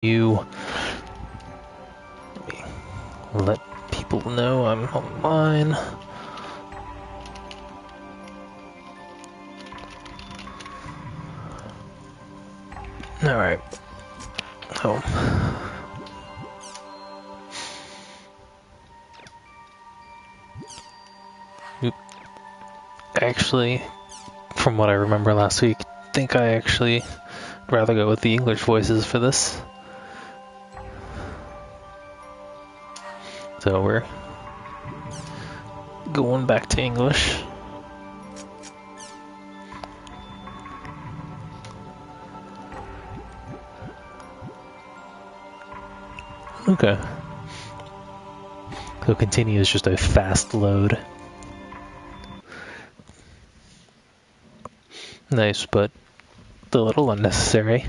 you let people know I'm online. Alright. Oh. Actually, from what I remember last week, I think I actually rather go with the English voices for this. So we're going back to English. Okay. So continue is just a fast load. Nice, but a little unnecessary.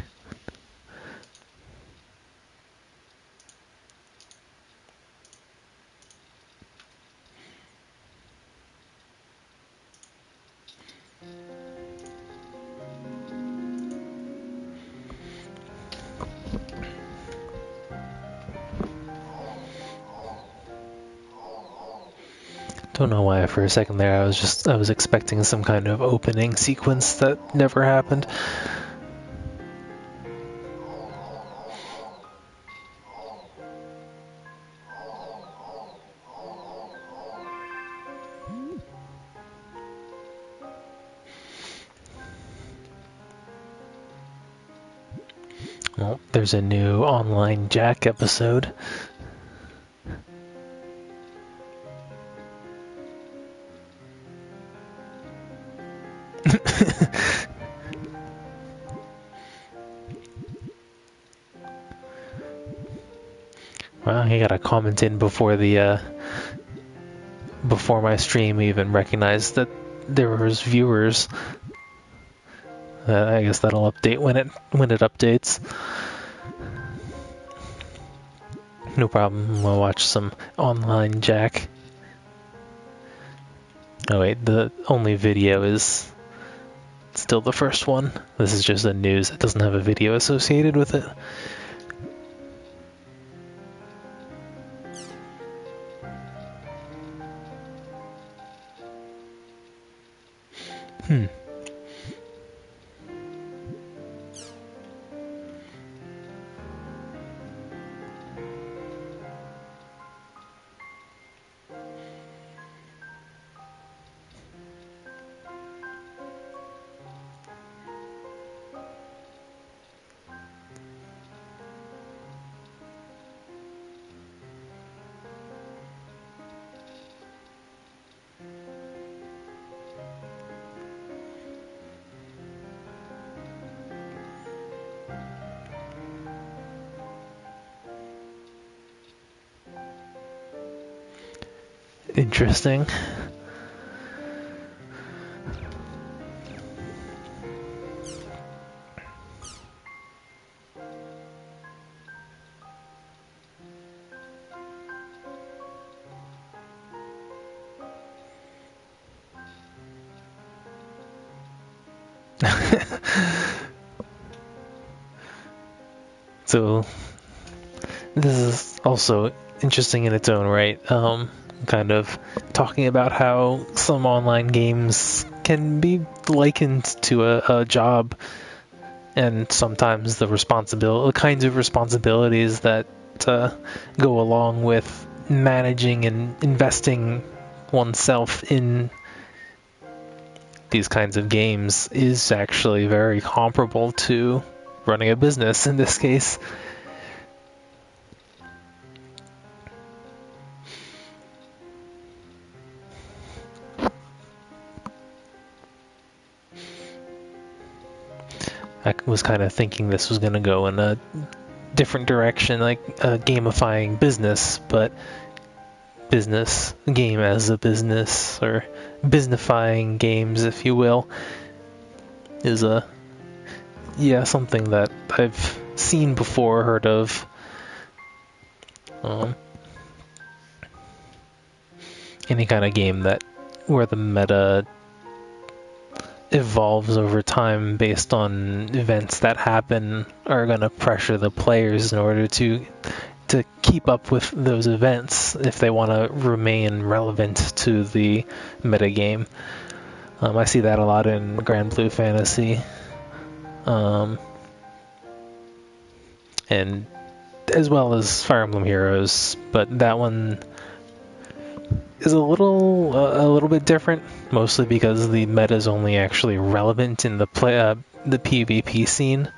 Don't know why for a second there I was expecting some kind of opening sequence that never happened. Well, there's a new Online Jack episode. Well, he got a comment in before before my stream even recognized that there was viewers. I guess that'll update when it updates. No problem. We'll watch some Online Jack. Oh wait, the only video is still the first one. This is just a news. It doesn't have a video associated with it. Interesting. So this is also interesting in its own right. Kind of talking about how some online games can be likened to a job, and sometimes the kinds of responsibilities that go along with managing and investing oneself in these kinds of games is actually very comparable to running a business in this case. I was kind of thinking this was going to go in a different direction, like gamifying business, but business game as a business, or businessifying games, if you will, is something that I've seen before, heard of. Any kind of game where the meta evolves over time based on events that happen are going to pressure the players in order to keep up with those events if they want to remain relevant to the metagame. I see that a lot in Grand Blue Fantasy. And as well as Fire Emblem Heroes, but that one is a little bit different, mostly because the meta is only actually relevant in the PvP scene.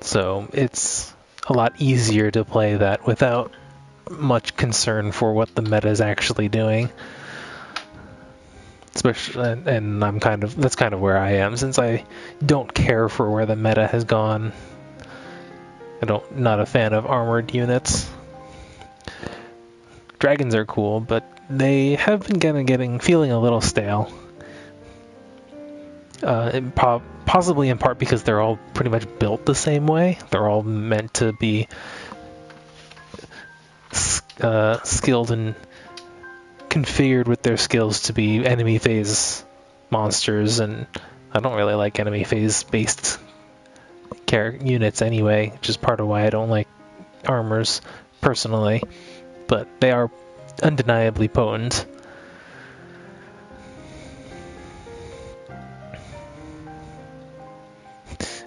So it's a lot easier to play that without much concern for what the meta is actually doing. Especially, and that's kind of where I am, since I don't care for where the meta has gone. Not a fan of armored units. Dragons are cool, but they have been feeling a little stale. Possibly in part because they're all pretty much built the same way. They're all meant to be skilled and configured with their skills to be enemy phase monsters, and I don't really like enemy phase based units anyway, which is part of why I don't like armors personally, but they are undeniably potent.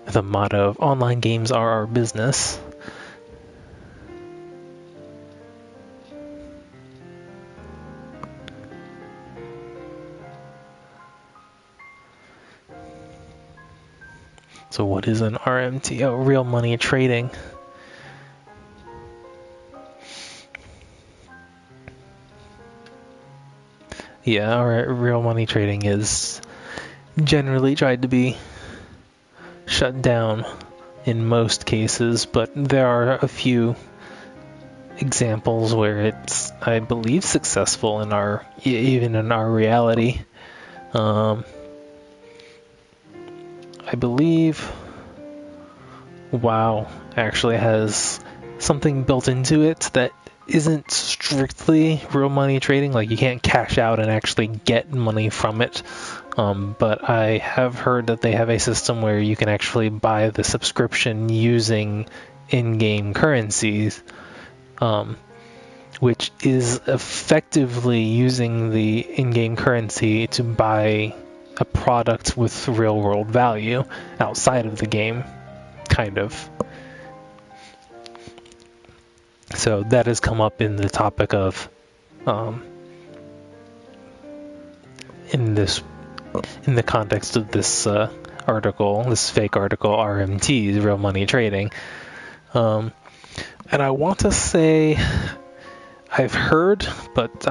The motto of online games are our business. So what is an RMT? Oh, real money trading. Yeah, real money trading is generally tried to be shut down in most cases, but there are a few examples where it's, I believe, successful even in our reality. I believe WoW actually has something built into it that isn't strictly real money trading. Like, you can't cash out and actually get money from it. But I have heard that they have a system where you can actually buy the subscription using in-game currencies, which is effectively using the in-game currency to buy a product with real-world value outside of the game, kind of. So that has come up in the topic of, in the context of this article, this fake article, RMTs, real money trading. And I want to say I've heard, but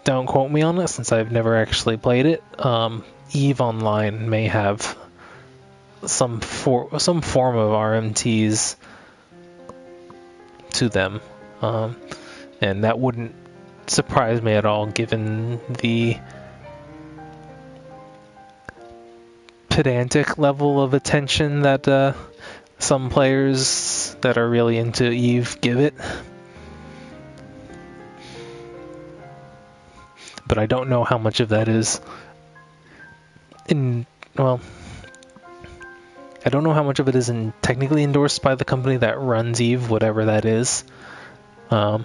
don't quote me on it since I've never actually played it. EVE Online may have some form of RMTs to them, and that wouldn't surprise me at all given the pedantic level of attention that some players that are really into EVE give it. But I don't know how much of that is I don't know how much of it is technically endorsed by the company that runs EVE, whatever that is. But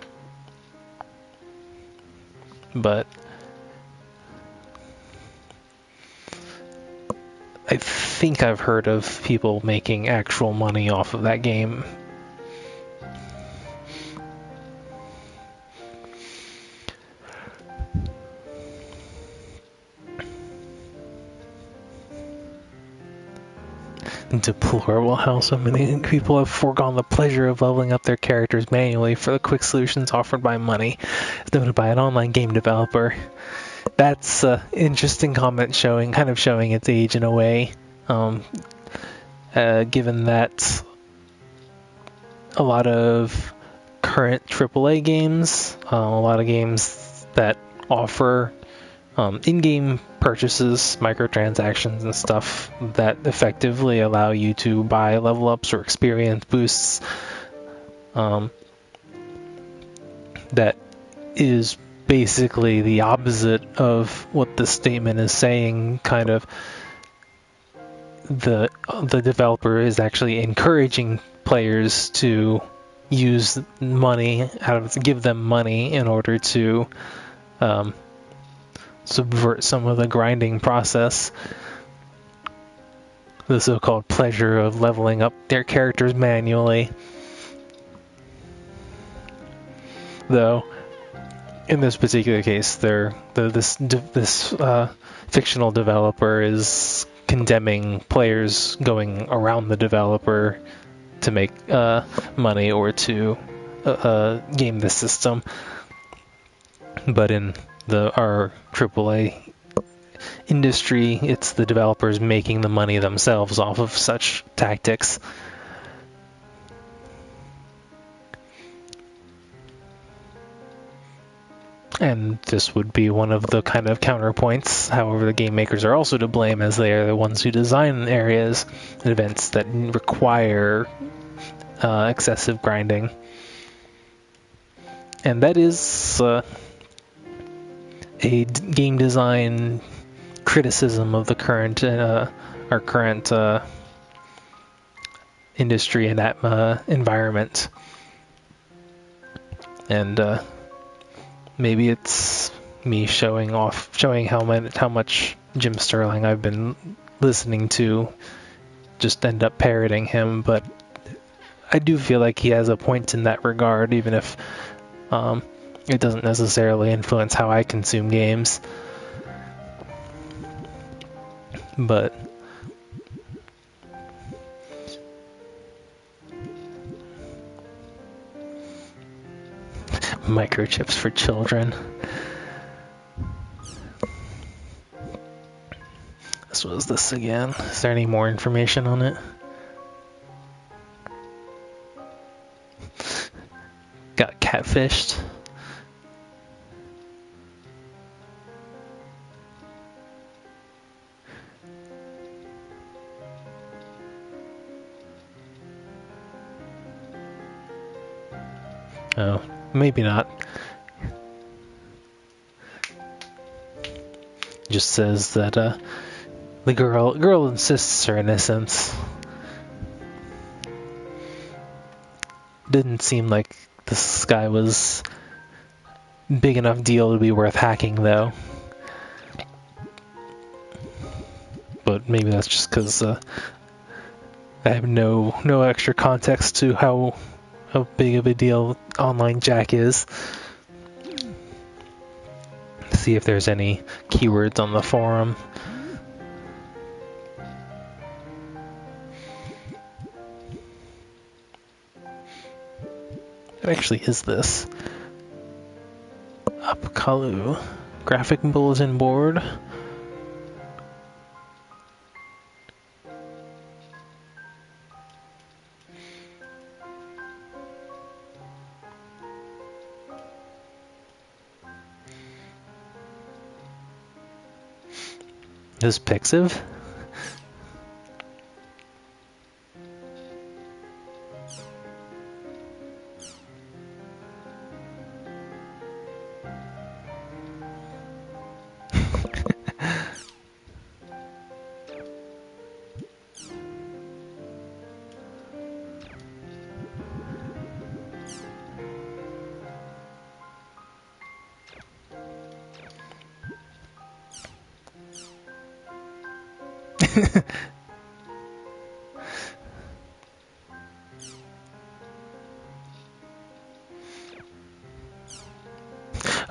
I think I've heard of people making actual money off of that game. Deplorable how so many people have foregone the pleasure of leveling up their characters manually for the quick solutions offered by money, as noted by an online game developer. That's an interesting comment showing its age in a way, given that a lot of current AAA games, a lot of games that offer in-game purchases, microtransactions and stuff that effectively allow you to buy level ups or experience boosts, that is basically the opposite of what the statement is saying. Kind of the developer is actually encouraging players to use money give them money in order to subvert some of the grinding process, the so-called pleasure of leveling up their characters manually. Though in this particular case, this fictional developer is condemning players going around the developer to make money or to game the system. But in our AAA industry, it's the developers making the money themselves off of such tactics. And this would be one of the kind of counterpoints. However, the game makers are also to blame, as they are the ones who design areas and events that require excessive grinding. And that is a game design criticism of the current our current industry and that environment. And maybe it's me showing how much Jim Sterling I've been listening to, just end up parroting him, but I do feel like he has a point in that regard, even if it doesn't necessarily influence how I consume games. But microchips for children. This was this again. Is there any more information on it? Got catfished. Oh, maybe not. Just says that the girl insists her innocence. Didn't seem like this guy was big enough deal to be worth hacking, though. But maybe that's just because I have no extra context to how big of a deal Online Jack is. See if there's any keywords on the forum. What actually is this? Upkalu. Graphic bulletin board. This Pixiv?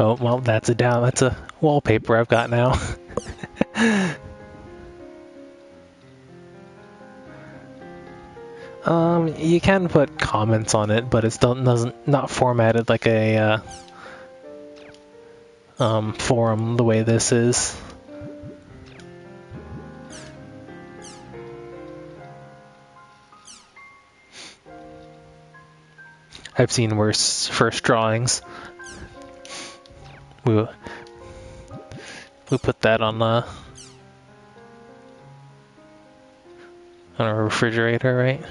Oh, well, that's a wallpaper I've got now. You can put comments on it, but it's not formatted like a forum the way this is. I've seen worse first drawings. We put that on a refrigerator, right?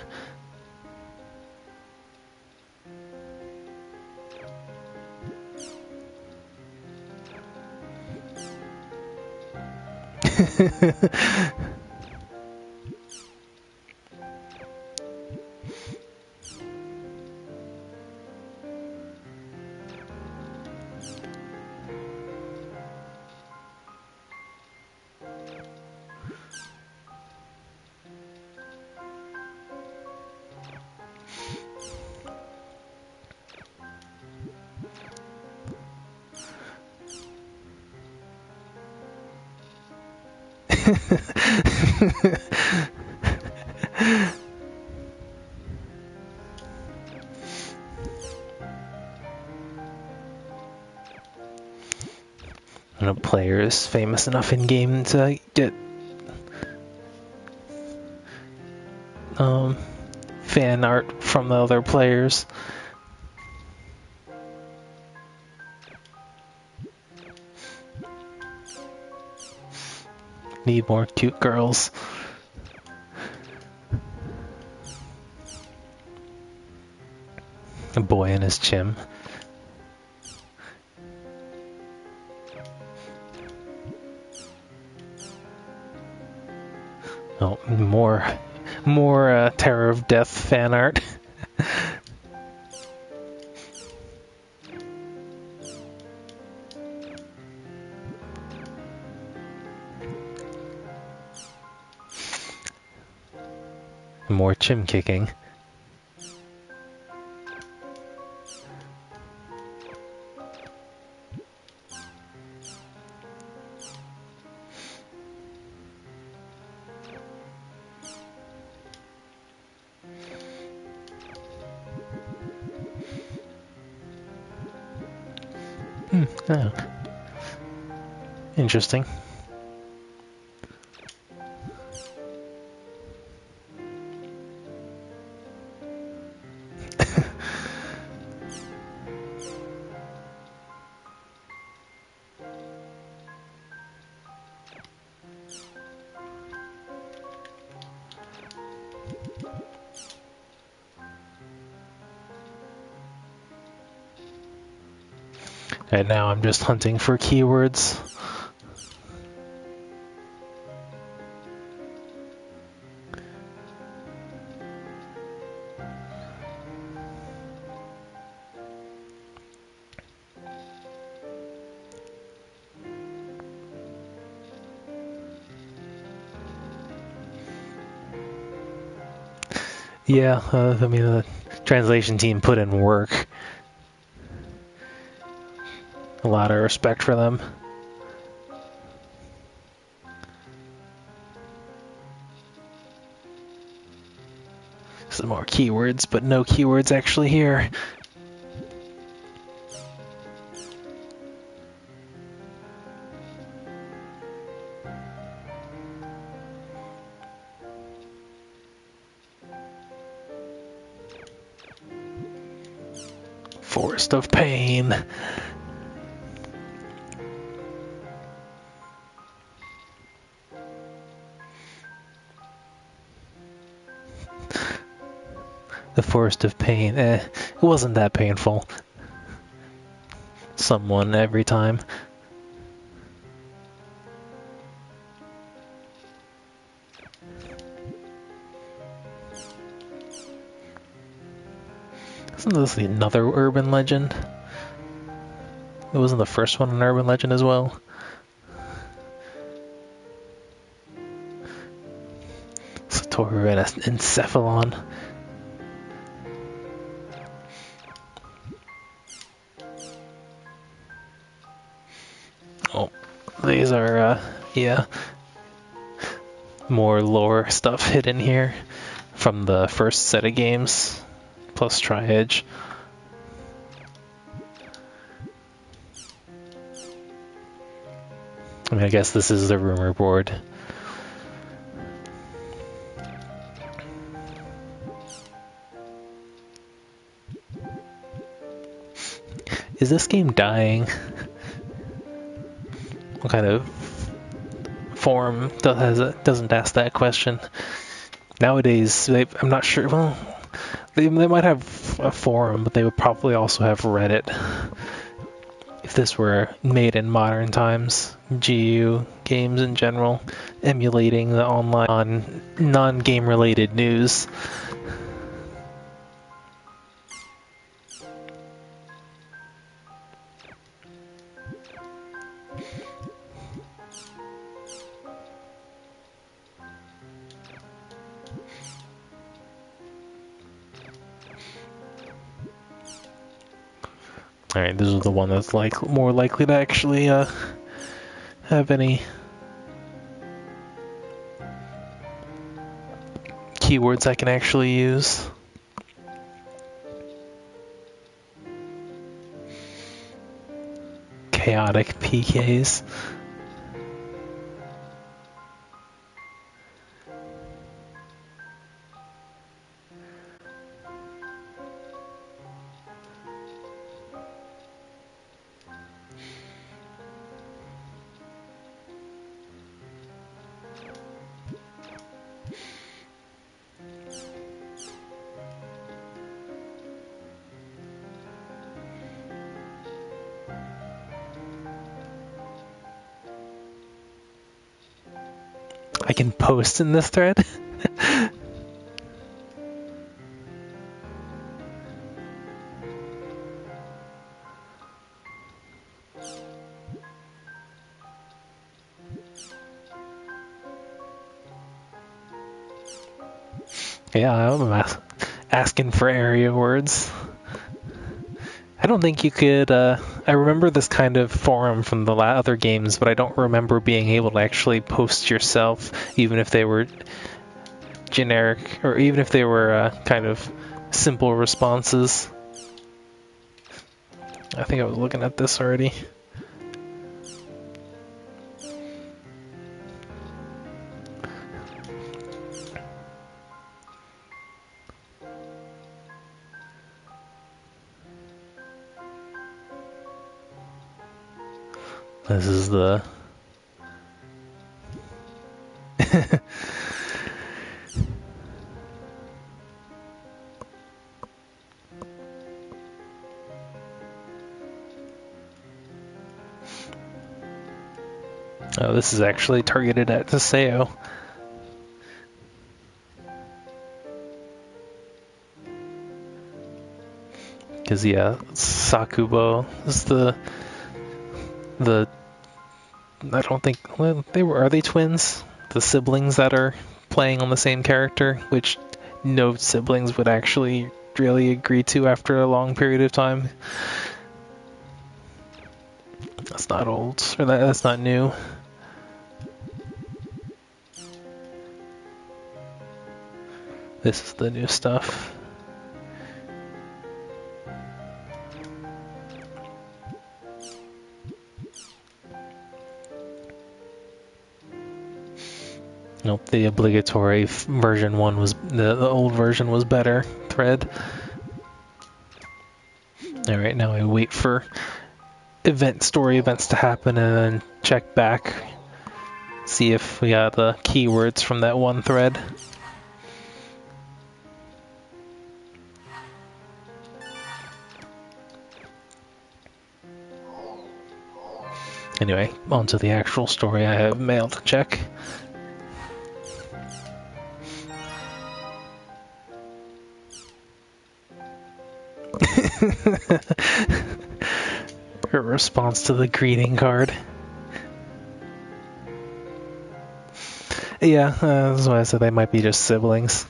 And a player is famous enough in game to get fan art from the other players. Need more cute girls. A boy and his chim. Oh, more Terror of Death fan art. More chim kicking. Oh. Interesting. And now I'm just hunting for keywords. Yeah, I mean, the translation team put in work. A lot of respect for them. Some more keywords, but no keywords actually here. Forest of Pain. The Forest of Pain, it wasn't that painful. Someone every time. Isn't this another urban legend? It wasn't the first one an urban legend as well. Satoru and Encephalon. Oh, these are, yeah, more lore stuff hidden here from the first set of games, plus Tri-Edge. I mean, I guess this is the rumor board. Is this game dying? What kind of forum doesn't ask that question? Nowadays, I'm not sure. Well, they might have a forum, but they would probably also have Reddit. if this were made in modern times, GU games in general, emulating the online non-game related news. Alright, this is the one that's more likely to actually have any keywords I can actually use. Chaotic PKs. I can post in this thread? Yeah, I'm asking for area words. I don't think you could, I remember this kind of forum from the other games, but I don't remember being able to actually post yourself, even if they were generic, or even if they were kind of simple responses. I think I was looking at this already. This is the... Oh, this is actually targeted at Seo. Because, yeah, Sakubo is the... I don't think... Well, are they twins? The siblings that are playing on the same character, which no siblings would actually really agree to after a long period of time. That's not old, or that's not new. This is the new stuff. Nope, the obligatory version one was the old version was better thread. All right, now I wait for story events to happen and then check back, see if we got the keywords from that one thread. Anyway, on to the actual story. I have mail to check. Her response to the greeting card. Yeah, that's why I said they might be just siblings.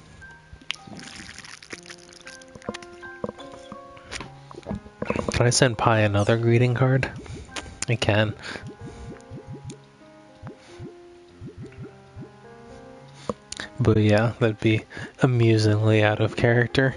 Can I send Pi another greeting card? I can. But yeah, that'd be amusingly out of character.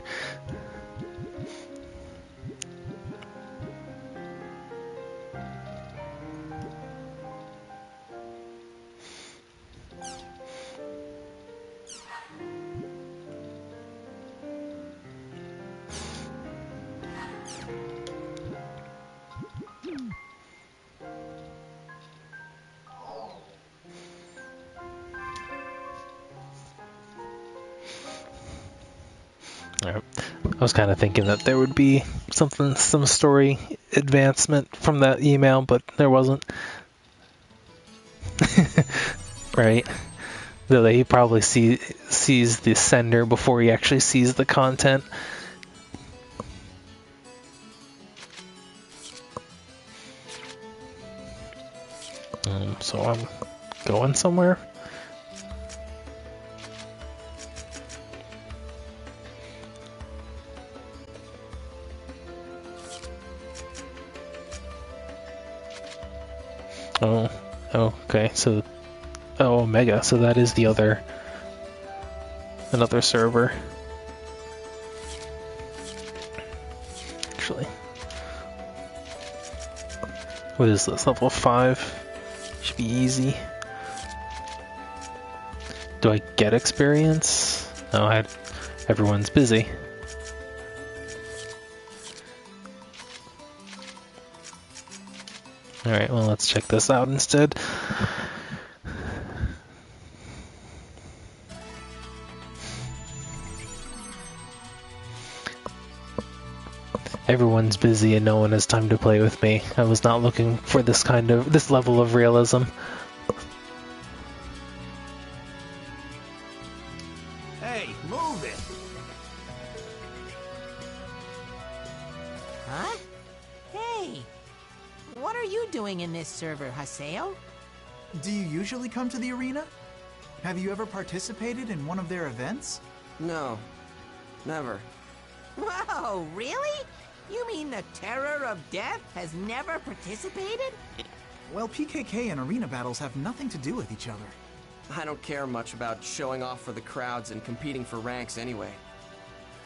I was kind of thinking that there would be some story advancement from that email, but there wasn't. Right? Though he probably sees the sender before he actually sees the content. So I'm going somewhere. Oh, okay. So, Omega. So that is the another server. Actually, what is this? Level 5? Should be easy. Do I get experience? No, everyone's busy. Alright, well, let's check this out instead. Everyone's busy and no one has time to play with me. I was not looking for this level of realism. Hey, move it! Huh? Hey! What are you doing in this server, Haseo? Do you usually come to the arena? Have you ever participated in one of their events? No, never. Whoa, really? You mean the Terror of Death has never participated? Well, PKK and arena battles have nothing to do with each other. I don't care much about showing off for the crowds and competing for ranks anyway.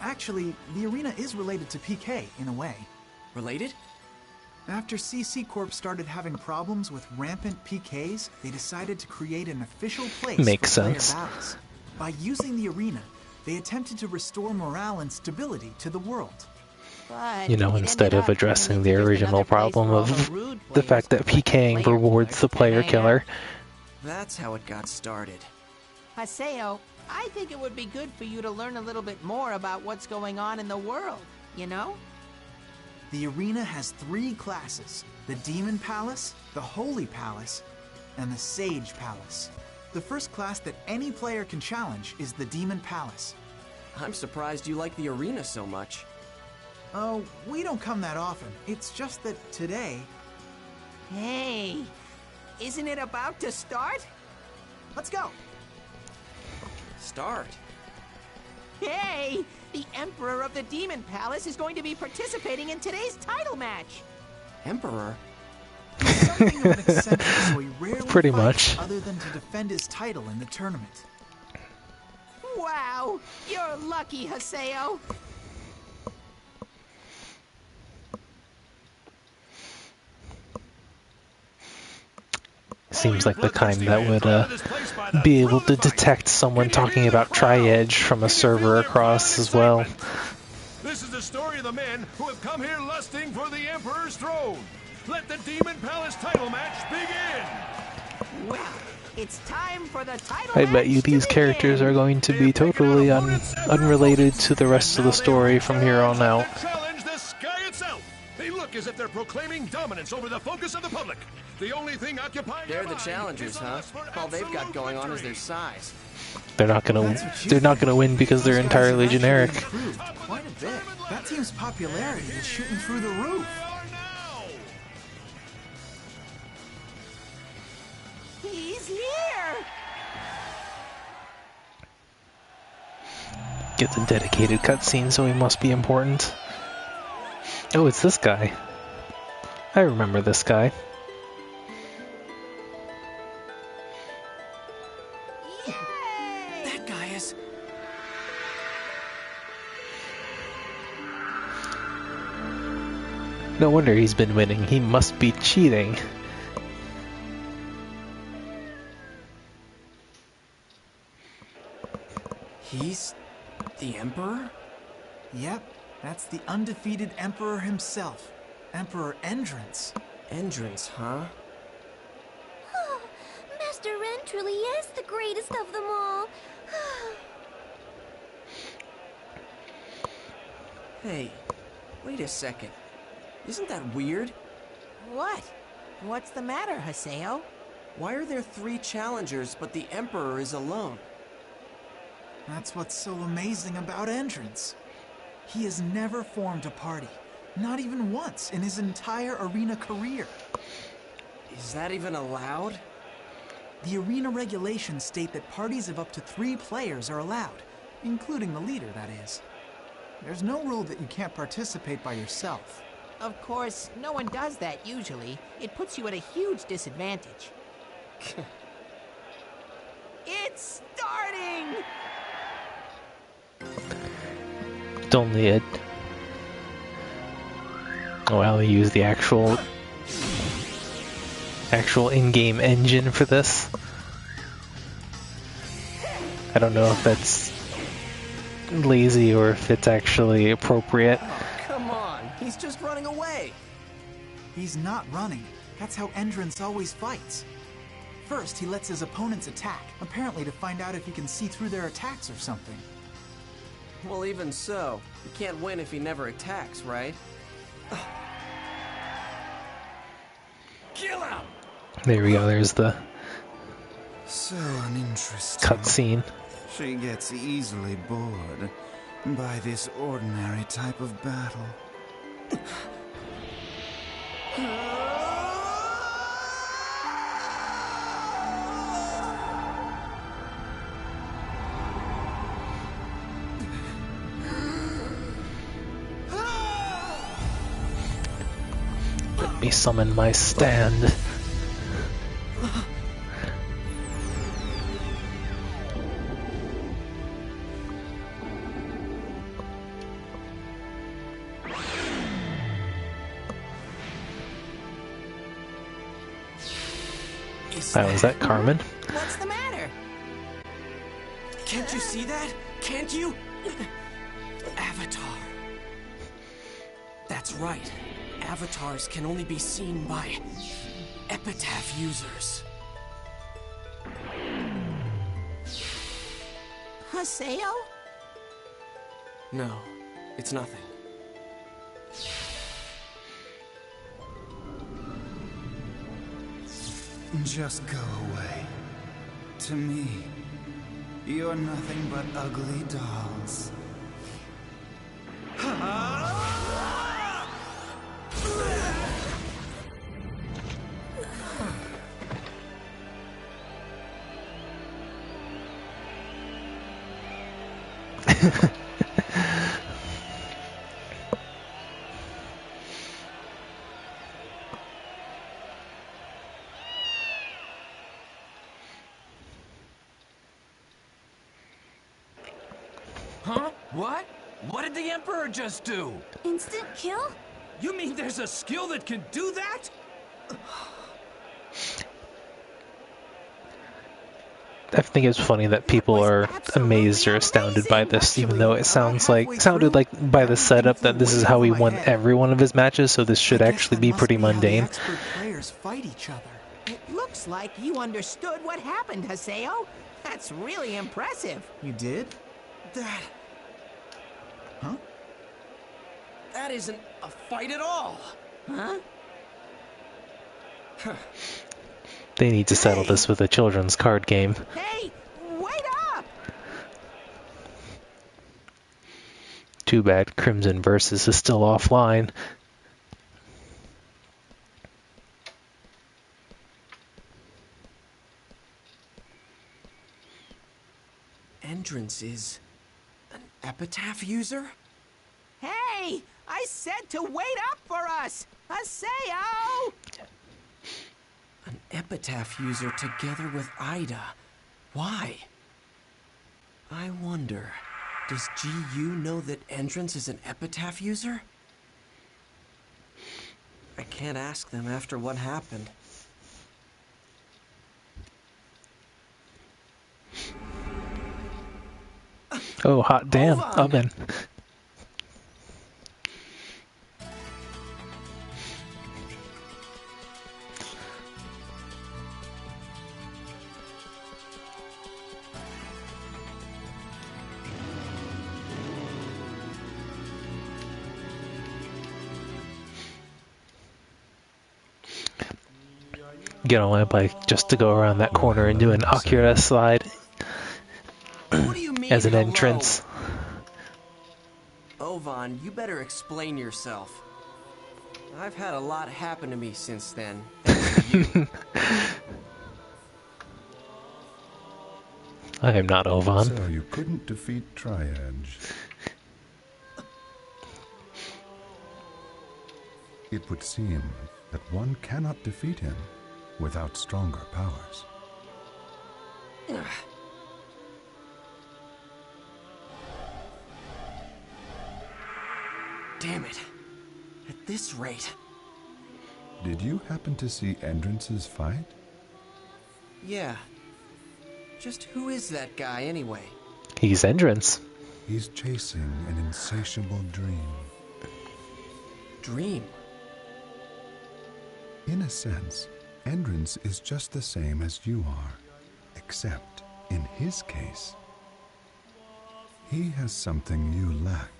Actually, the arena is related to PK in a way. Related? After CC Corp started having problems with rampant PKs, they decided to create an official place Makes for player sense. battles. By using the arena, they attempted to restore morale and stability to the world. But You know, it instead ended of up addressing turning the into just original another place problem for all of the rude the players fact that to let PKing player rewards killers the player hang out. killer. That's how it got started. Haseo, I think it would be good for you to learn a little bit more about what's going on in the world, you know? The arena has 3 classes: the Demon Palace, the Holy Palace, and the Sage Palace. The first class that any player can challenge is the Demon Palace. I'm surprised you like the arena so much. Oh, we don't come that often. It's just that today... Hey, isn't it about to start? Let's go! Start. Hey, the Emperor of the Demon Palace is going to be participating in today's title match. Emperor? He's something of an eccentric, so he rarely Pretty fights much. other than to defend his title in the tournament. Wow, you're lucky, Haseo. Seems like the kind that would be able to detect someone talking about Tri-Edge from a server across as well. This is the story of the men who have come here lusting for the Emperor's throne. Let the Demon Palace title match begin! Well, it's time for the title I bet you match to these characters begin. are going to be totally unrelated to the rest of the story from here on out. Challenge the sky itself. They look as if they're proclaiming dominance over the focus of the public. The only thing occupying They're their the mind challengers, is the huh? lust for All they've got absolute going on is victory. their size. They're not gonna win because they're Those guys have entirely actually generic. improved quite a bit. That team's popularity is shooting through the roof. He's here. Gets a dedicated cutscene, so he must be important. Oh, it's this guy. I remember this guy. Yay! That guy is... No wonder he's been winning. He must be cheating. He's... the Emperor? Yep, that's the undefeated Emperor himself, Emperor Endrance. Endrance, huh? Master Ren truly is the greatest of them all. Hey, wait a second. Isn't that weird? What? What's the matter, Haseo? Why are there 3 challengers, but the Emperor is alone? That's what's so amazing about Entrance. He has never formed a party, not even once in his entire arena career. Is that even allowed? The arena regulations state that parties of up to 3 players are allowed, including the leader, that is. There's no rule that you can't participate by yourself. Of course, no one does that usually. It puts you at a huge disadvantage. It's starting! It's only a... Oh, well, they use the actual in-game engine for this. I don't know if that's lazy or if it's actually appropriate. Oh, come on. He's just running away. He's not running. That's how Entrance always fights. First, he lets his opponents attack, apparently to find out if he can see through their attacks or something. Well, even so, he can't win if he never attacks, right? Kill him! There we go, there's the So uninteresting. cutscene. She gets easily bored by this ordinary type of battle. Let me summon my stand. Was that Carmen? What's the matter? Can't you see that? Can't you? Avatar. That's right. Avatars can only be seen by epitaph users. Haseo? No, it's nothing. Just go away. To me, you're nothing but ugly dolls. Huh? What? What did the Emperor just do? Instant kill? You mean there's a skill that can do that? I think it's funny that people are amazed or astounded by this, even though it sounded like by the setup that this is how he won every one of his matches, so this should actually be pretty mundane. Expert players fight each other. It looks like you understood what happened, Haseo. That's really impressive. You did? That Huh? isn't a fight at all. Huh? They need to settle this with a children's card game. Hey, wait up! Too bad Crimson Versus is still offline. Entrance is an epitaph user? Hey, I said to wait up for us! Haseo! An epitaph user together with Ida. Why? I wonder, does GU know that Entrance is an epitaph user? I can't ask them after what happened. Oh, hot damn, Hold on. oven. get on my bike just to go around that corner and do an Akira slide What do you mean, as an hello? entrance. Ovan, you better explain yourself. I've had a lot happen to me since then. Thanks to you. I am not Ovan. So you couldn't defeat Triage. It would seem that one cannot defeat him without stronger powers. Damn it. At this rate. Did you happen to see Endrance's fight? Yeah. Just who is that guy anyway? He's Entrance. He's chasing an insatiable dream. Dream? In a sense, Endrance is just the same as you are, except in his case, he has something you lack.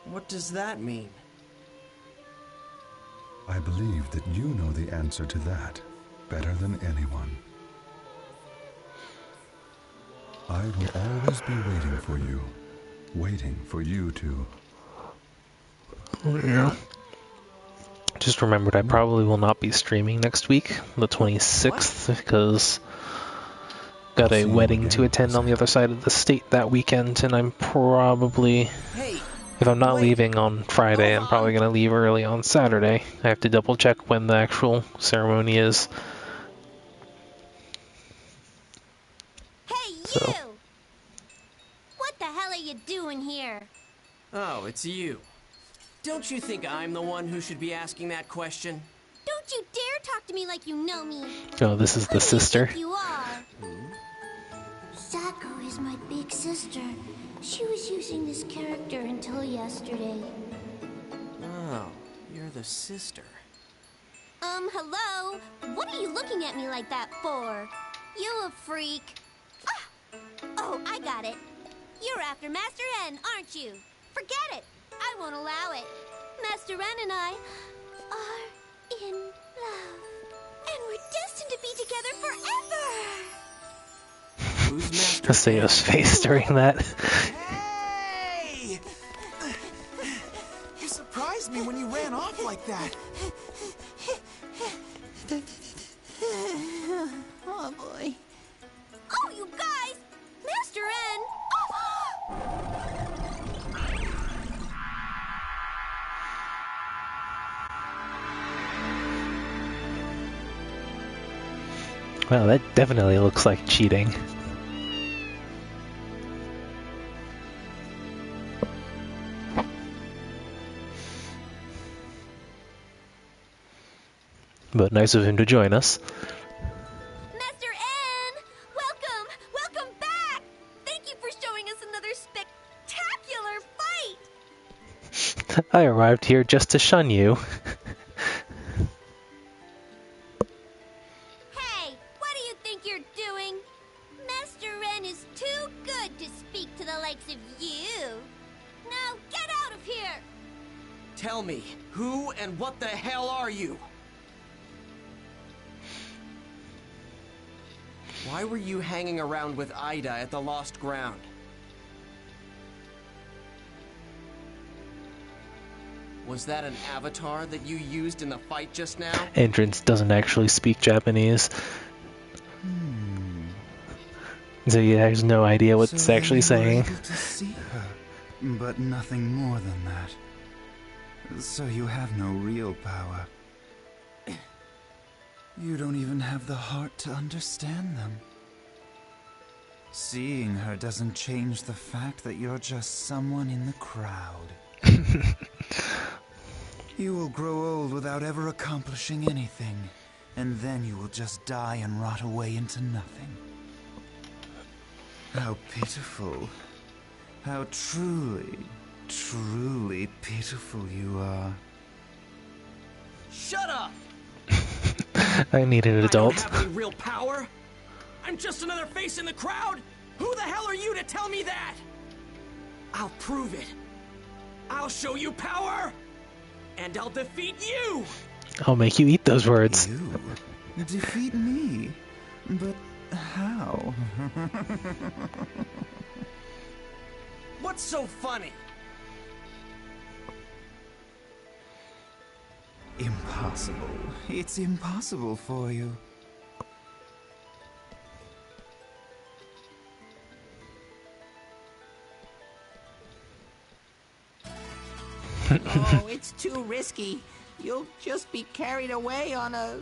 What does that mean? I believe that you know the answer to that better than anyone. I will always be waiting for you to... Yeah. Just remembered I probably will not be streaming next week, the 26th, because got a wedding to attend on the other side of the state that weekend, and I'm probably... Hey, If I'm not wait. leaving on Friday, I'm probably going to leave early on Saturday. I have to double check when the actual ceremony is. Hey, you! So. What the hell are you doing here? Oh, it's you. Don't you think I'm the one who should be asking that question? Don't you dare talk to me like you know me. Oh, this is Who the do you sister. think you are? Sako is my big sister. She was using this character until yesterday. Oh, you're the sister. Hello? What are you looking at me like that for? You a freak. Ah! Oh, I got it. You're after Master N, aren't you? Forget it. I won't allow it. Master N and I are in love. And we're destined to be together forever. Who's Master Asayo's face during that. Hey! You surprised me when you ran off like that. Oh, boy. Oh, you guys! Master N! Well, that definitely looks like cheating. But nice of him to join us. Master N! Welcome! Welcome back! Thank you for showing us another spectacular fight! I arrived here just to shun you. Hey, what do you think you're doing? Master Ren is too good to speak to the likes of you. Now get out of here! Tell me, who and what the hell are you? Why were you hanging around with Ida at the Lost Ground? Was that an avatar that you used in the fight just now? Entrance doesn't actually speak Japanese. So he has no idea what it's So actually then you were saying. able to see her, but nothing more than that. So you have no real power. You don't even have the heart to understand them. Seeing her doesn't change the fact that you're just someone in the crowd. You will grow old without ever accomplishing anything, and then you will just die and rot away into nothing. How pitiful. How truly, truly pitiful you are. Shut up! I need an I don't adult. have any real power. I'm just another face in the crowd. Who the hell are you to tell me that? I'll prove it. I'll show you power, and I'll defeat you. I'll make you eat those words. You defeat me? But how? What's so funny? Impossible. It's impossible for you. Oh, it's too risky. You'll just be carried away on a...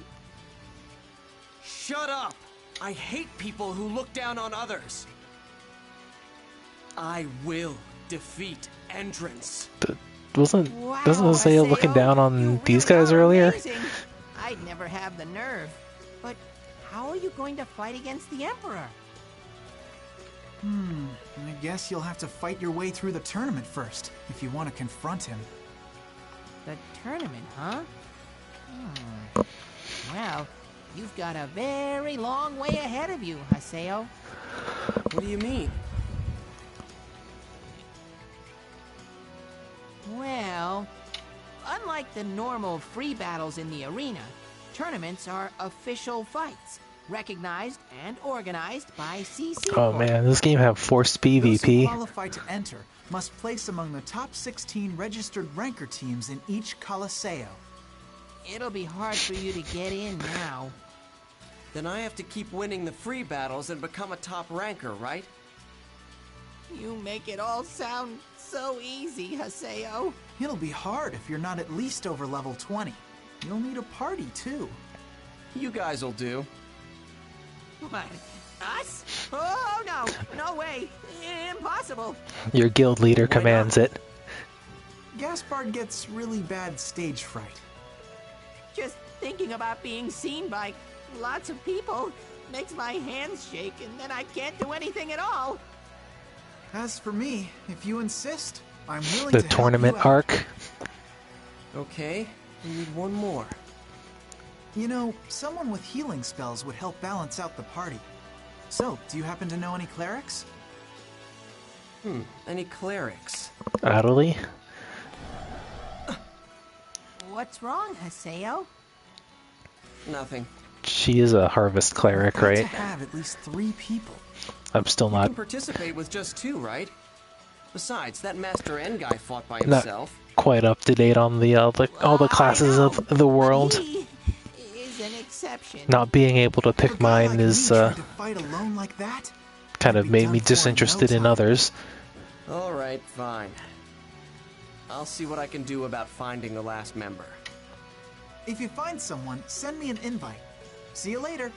Shut up! I hate people who look down on others. I will defeat Entrance. Doesn't say Haseo, looking down on you these really guys are earlier? amazing. I'd never have the nerve. But how are you going to fight against the Emperor? I guess you'll have to fight your way through the tournament first, if you want to confront him. The tournament, huh? Well, you've got a very long way ahead of you, Haseo. What do you mean? Well, unlike the normal free battles in the arena, tournaments are official fights, recognized and organized by CC. Oh man, this game have forced Those who PvP. qualify to enter must place among the top 16 registered ranker teams in each Colosseo. It'll be hard for you to get in now. Then I have to keep winning the free battles and become a top ranker, right? You make it all sound so easy, Haseo. It'll be hard if you're not at least over level 20. You'll need a party, too. You guys will do. What? Us? Oh, no. No way. Impossible. Your guild leader commands it. Gaspard gets really bad stage fright. Just thinking about being seen by lots of people makes my hands shake, and then I can't do anything at all. As for me, if you insist, I'm willing The to tournament help you out. arc. Okay, we need one more. You know, someone with healing spells would help balance out the party. So, do you happen to know any clerics? Any clerics? Adelie? What's wrong, Haseo? Nothing. She is a harvest cleric, Got to right? have at least 3 people. I'm still You not can participate with just 2, right? Besides, that Master N guy fought by Not- himself. quite up to date on the all the classes I know, of the world. but he is an exception. Not being able to For a pick guy mine like is me trying to fight alone like that? kind of I'd be made me done for in no disinterested in time. others. Alright, fine. I'll see what I can do about finding the last member. If you find someone, send me an invite. See you later.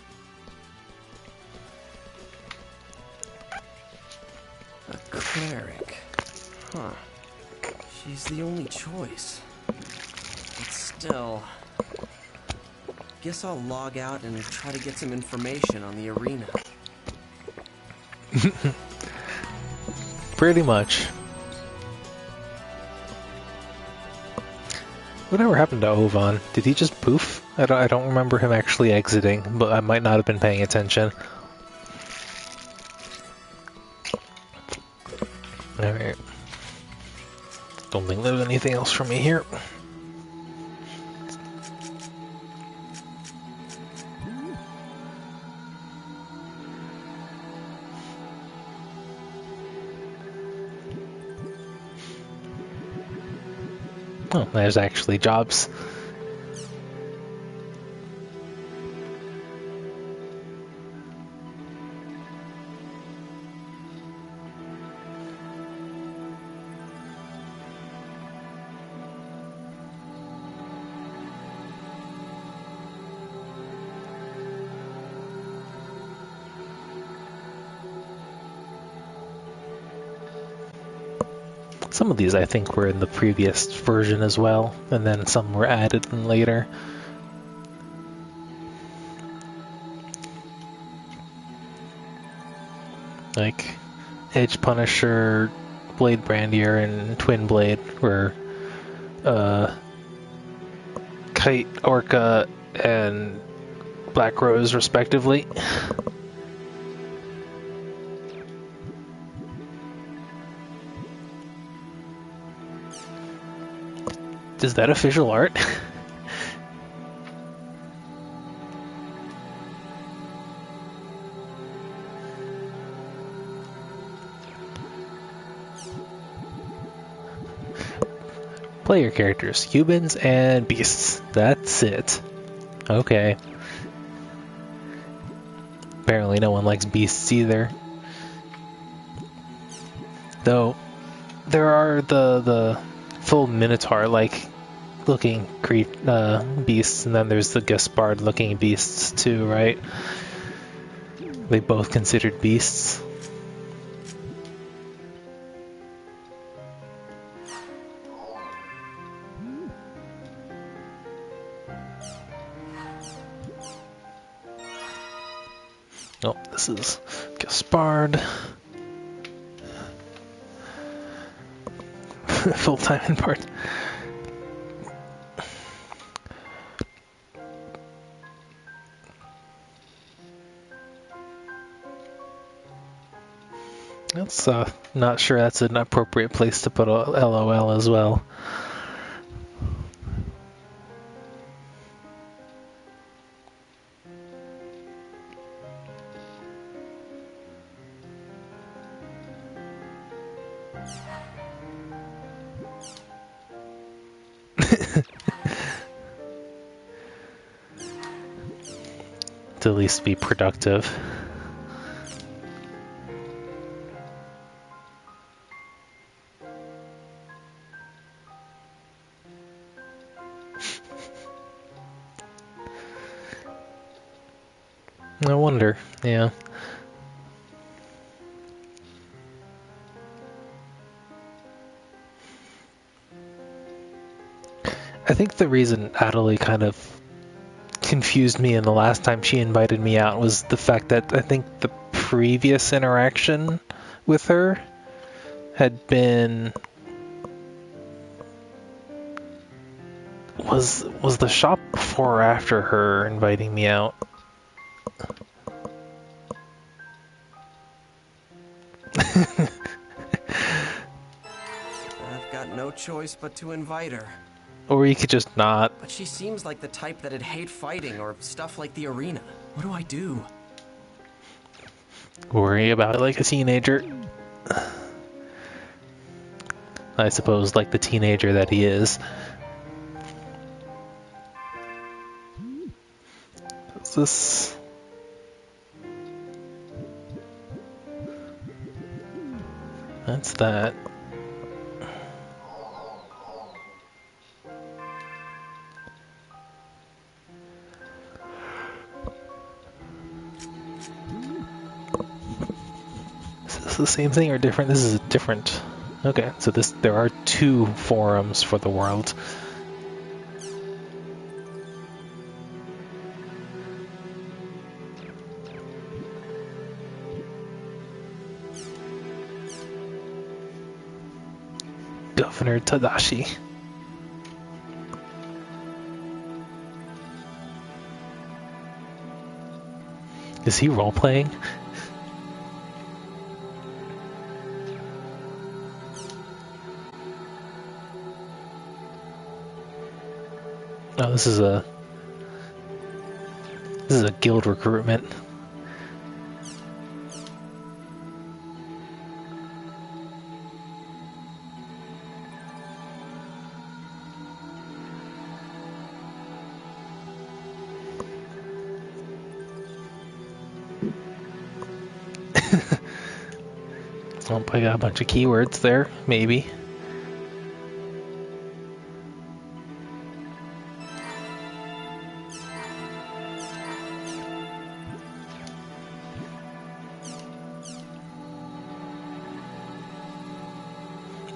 A cleric. Huh. She's the only choice. But still... Guess I'll log out and try to get some information on the arena. Pretty much. Whatever happened to Ovan? Did he just poof? I don't remember him actually exiting, but I might not have been paying attention. Alright. Don't think there's anything else for me here. Oh, there's actually jobs. Some of these I think were in the previous version as well, and then some were added in later. Like Edge Punisher, Blade Brandier, and Twin Blade were Kite, Orca, and Black Rose respectively. Is that official art? Player characters, humans and beasts. That's it. Okay. Apparently no one likes beasts either. Though, there are the full Minotaur-like looking beasts, and then there's the Gaspard looking beasts too, right? They both considered beasts. Oh, this is Gaspard. Full-time in part. That's not sure that's an appropriate place to put a LOL as well. To at least be productive. I wonder, yeah. I think the reason Adelie kind of confused me in the last time she invited me out was the fact that I think the previous interaction with her had been... Was the shop before or after her inviting me out? I've got no choice but to invite her. Or you could just not. But she seems like the type that'd hate fighting or stuff like the arena. What do I do? Worry about it like a teenager. I suppose like the teenager that he is. Is this... That's that. Is this the same thing or different? This is a different... Okay, so there are two forums for the world. Governor Tadashi. Is he role-playing? Oh, this is a guild recruitment. Oh, I got a bunch of keywords there, maybe.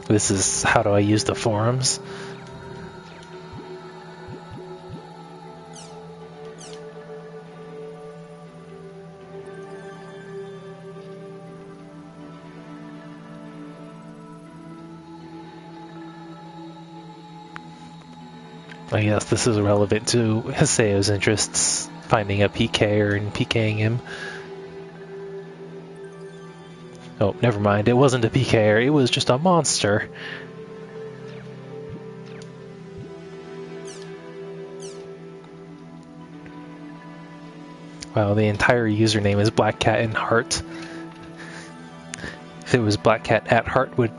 This is how do I use the forums? I guess this is relevant to Haseo's interests, finding a PKer and PKing him. Oh, never mind, it wasn't a PKer, it was just a monster. Wow, the entire username is Black Cat in Heart. If it was Black Cat at Heart, would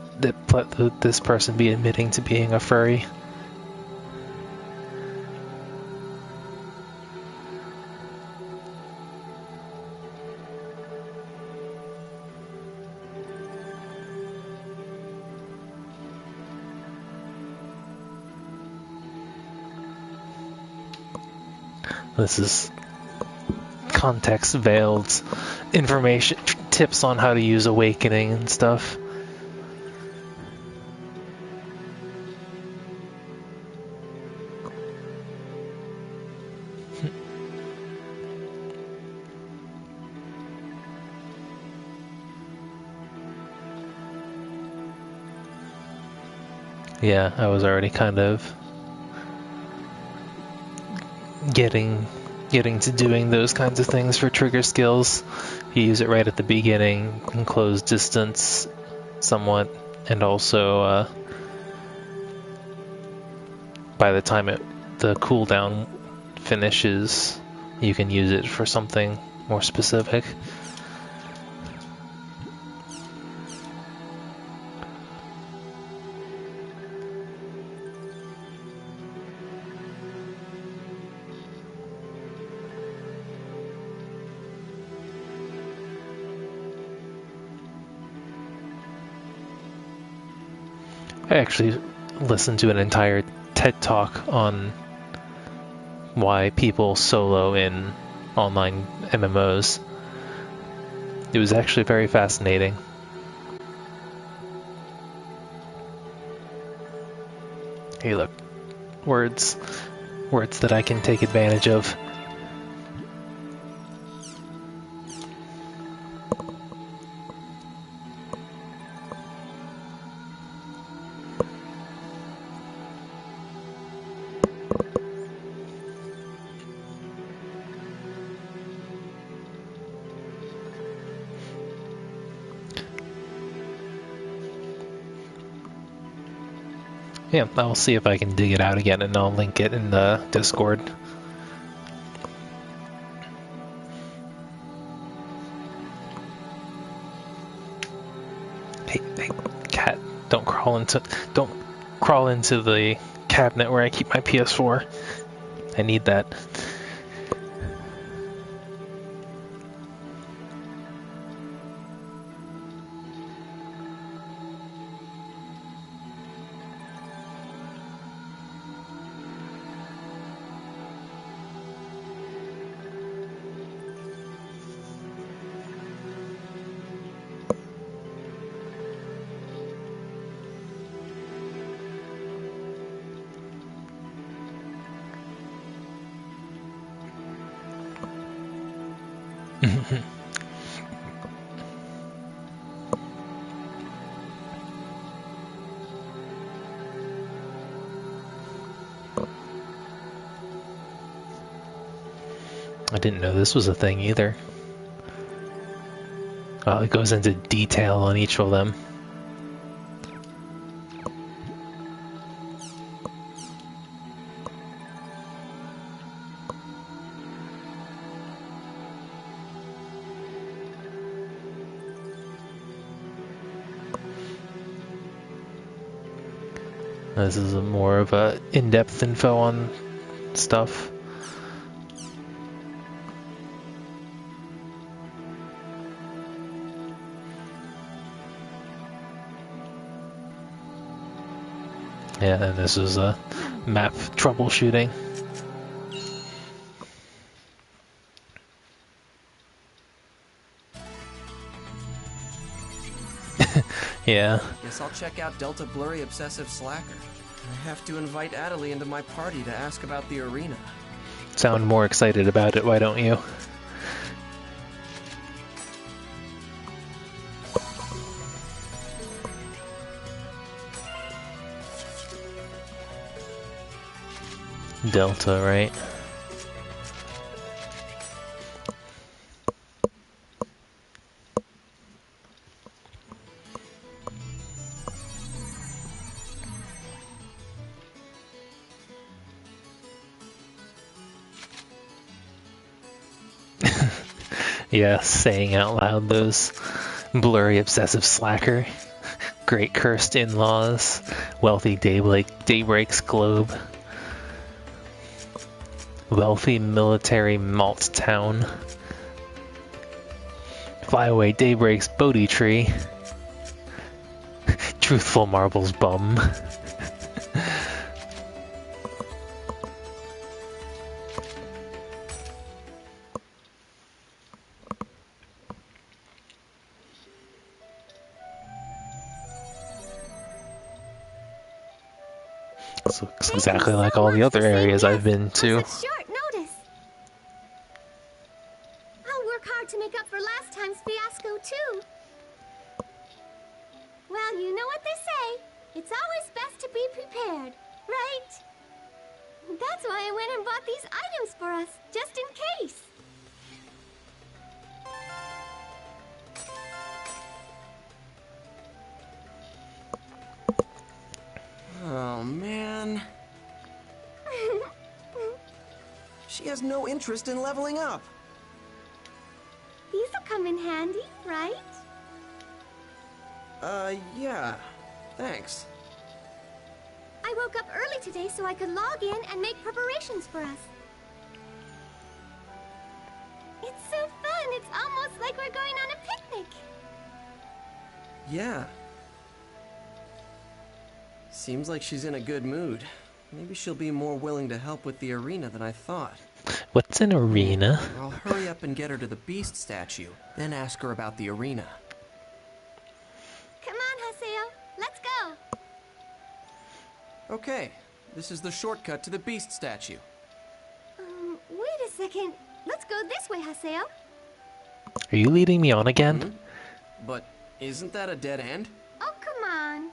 this person be admitting to being a furry? This is context veiled information, tips on how to use awakening and stuff. Yeah, I was already kind of getting to doing those kinds of things for trigger skills. You use it right at the beginning, can close distance somewhat, and also by the time the cooldown finishes, you can use it for something more specific. I actually listened to an entire TED Talk on why people solo in online MMOs. It was actually very fascinating. Hey look, words that I can take advantage of. Yeah, I'll see if I can dig it out again, and I'll link it in the Discord. Hey, cat, don't crawl into the cabinet where I keep my PS4. I need that. I didn't know this was a thing either. Well, it goes into detail on each of them. This is more of a in-depth info on stuff. Yeah, and this is a map troubleshooting. Yeah. Guess I'll check out Delta Blurry Obsessive Slacker. I have to invite Adelie into my party to ask about the arena. Sound more excited about it, why don't you? Delta, right? Yeah, saying out loud those blurry obsessive slacker, great cursed in-laws, wealthy daybreaks globe, wealthy military malt town, flyaway daybreaks Bodhi tree, truthful marbles bum. This looks exactly like all the other areas I've been to. On such short notice. I'll work hard to make up for last time's fiasco, too. Well, you know what they say. It's always best to be prepared, right? That's why I went and bought these items for us, just in case. Oh, man. She has no interest in leveling up. These will come in handy, right? Yeah. Thanks. I woke up early today so I could log in and make preparations for us. It's so fun. It's almost like we're going on a picnic. Yeah. Seems like she's in a good mood. Maybe she'll be more willing to help with the arena than I thought. What's an arena? I'll hurry up and get her to the beast statue, then ask her about the arena. Come on, Haseo. Let's go. Okay, this is the shortcut to the beast statue. Wait a second. Let's go this way, Haseo. Are you leading me on again? But isn't that a dead end? Oh, come on.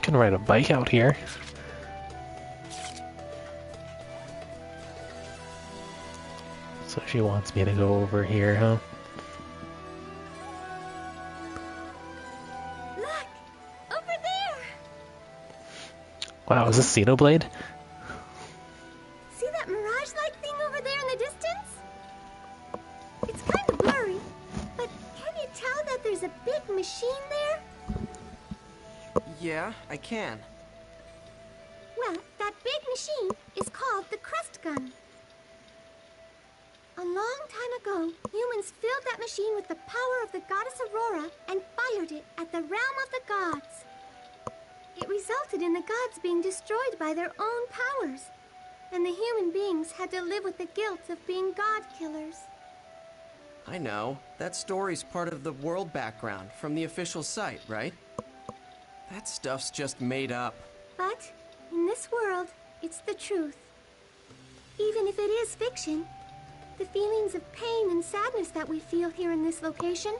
Can ride a bike out here. So she wants me to go over here, huh? Look! Over there! Wow, is this Xenoblade? See that mirage-like thing over there in the distance? It's kind of blurry, but can you tell that there's a big machine there? Yeah, I can. Well, that big machine is called the Crest Gun. A long time ago, humans filled that machine with the power of the goddess Aurora and fired it at the realm of the gods. It resulted in the gods being destroyed by their own powers, and the human beings had to live with the guilt of being god killers. I know. That story's part of the world background from the official site, right? That stuff's just made up. But in this world, it's the truth. Even if it is fiction, the feelings of pain and sadness that we feel here in this location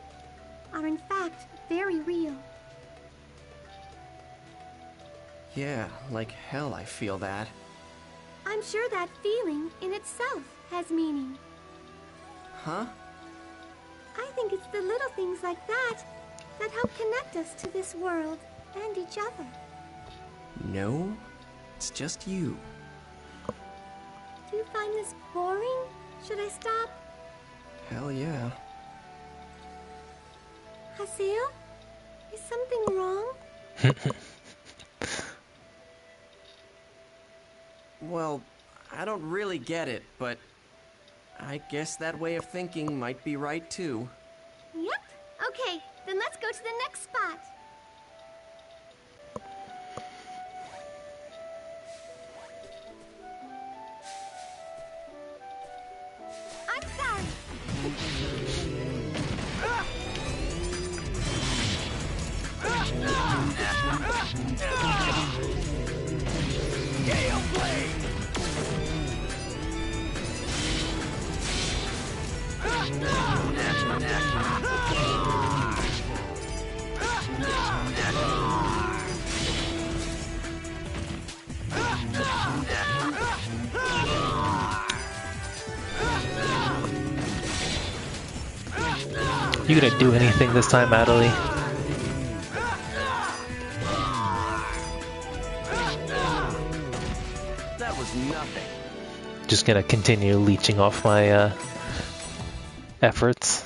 are in fact very real. Yeah, like hell I feel that. I'm sure that feeling in itself has meaning. Huh? I think it's the little things like that that help connect us to this world and each other. No, it's just you. Do you find this boring? Should I stop? Hell yeah. Haseo? Is something wrong? Well, I don't really get it, but I guess that way of thinking might be right too. Yep. Okay, then let's go to the next spot. I'm sorry. You gonna do anything this time, Adelie? That was nothing. Just gonna continue leeching off my efforts.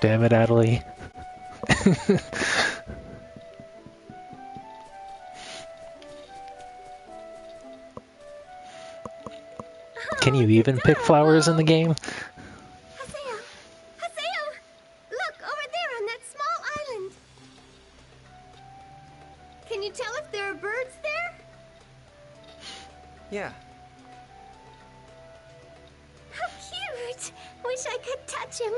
Damn it, Adelie. Can you even pick flowers in the game? Haseo! Haseo! Look, over there on that small island. you tell if there are birds there? Yeah. How cute! Wish I could touch him.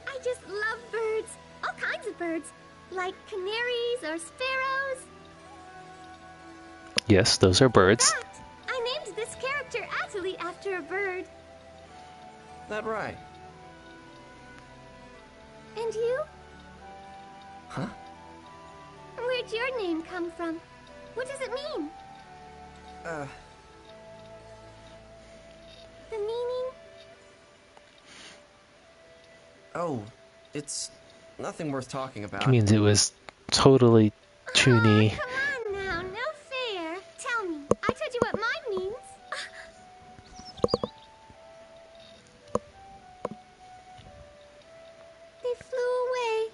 I just love birds. All kinds of birds. Like canaries or sparrows. Yes, those are birds. In fact, I named this character Atali after a bird. That right? And you? Huh? Where'd your name come from? What does it mean? The meaning? Oh, it's nothing worth talking about. It means it was totally Chuny. Oh, come on now, no fair. Tell me, I told you what mine means. They flew away.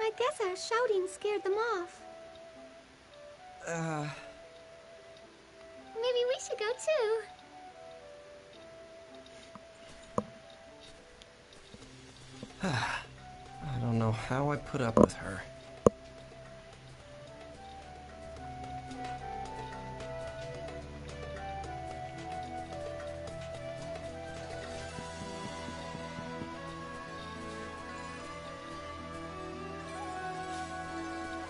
I guess our shouting scared them off. Maybe we should go too. I don't know how I put up with her.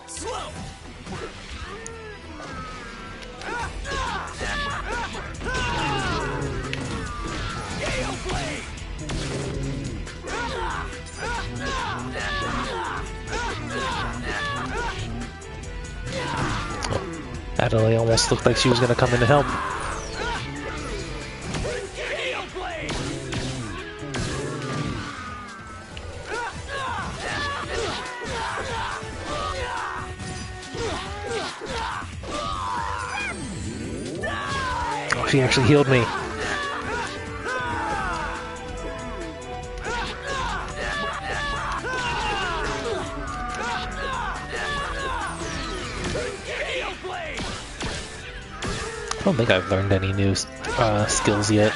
Slow! Gale Blade! Adelaide almost looked like she was going to come in to help. Gale Blade! Oh, she actually healed me. I don't think I've learned any new skills yet.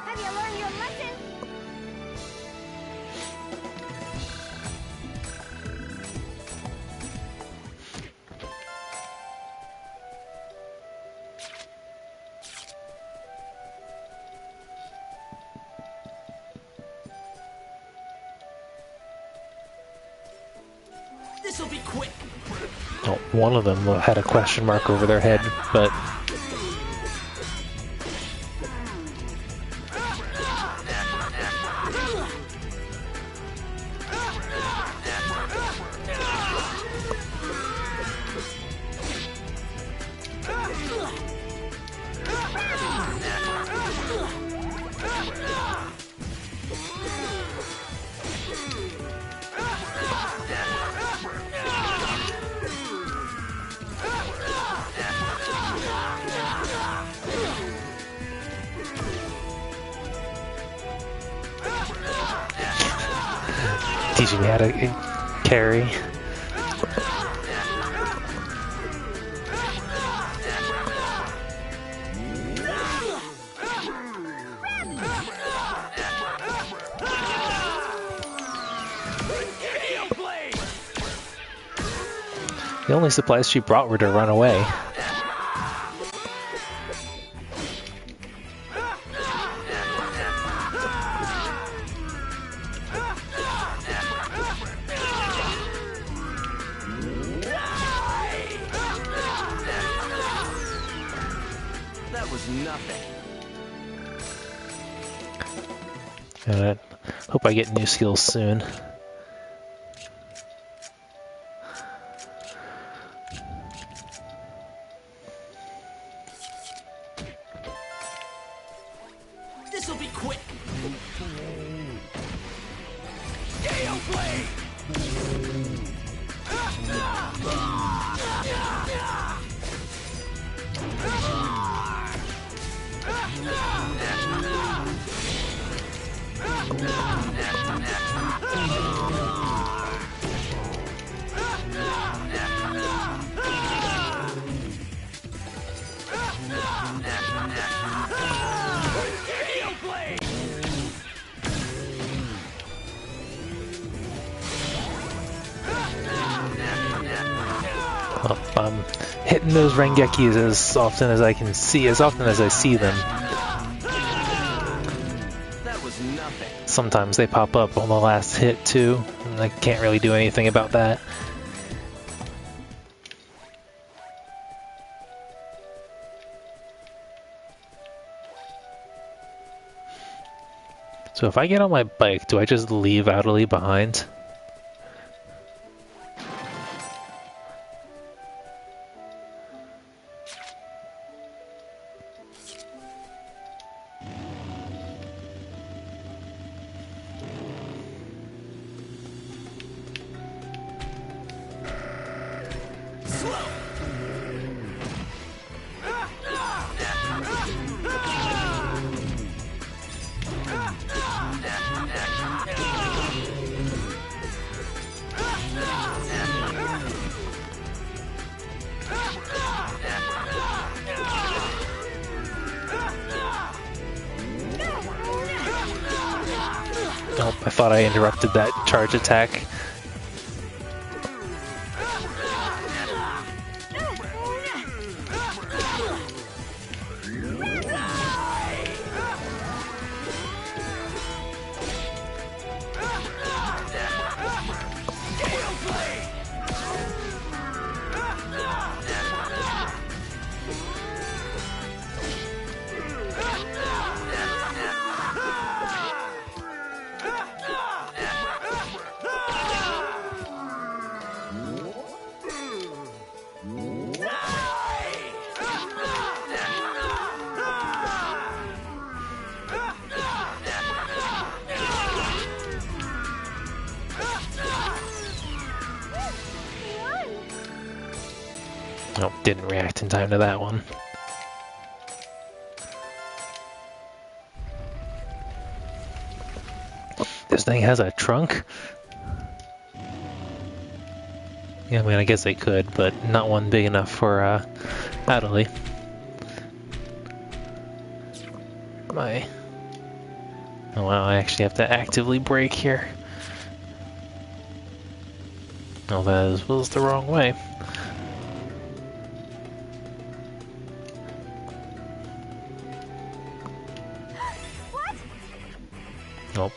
Have you learned your lesson? This'll be quick. Oh, one of them had a question mark over their head, but teaching me how to carry. The only supplies she brought were to run away. That was nothing. And I hope I get new skills soon. This'll be quick. Gale Blade! hitting those Rengekis as often as I can see, as often as I see them. That was nothing. Sometimes they pop up on the last hit too, and I can't really do anything about that. So if I get on my bike, do I just leave Adderley behind? Oh, I thought I interrupted that charge attack. Nope, didn't react in time to that one. This thing has a trunk? Yeah, I mean, I guess they could, but not one big enough for, Adderley. My... Oh wow, I actually have to actively brake here. Oh, that was the wrong way. Oh,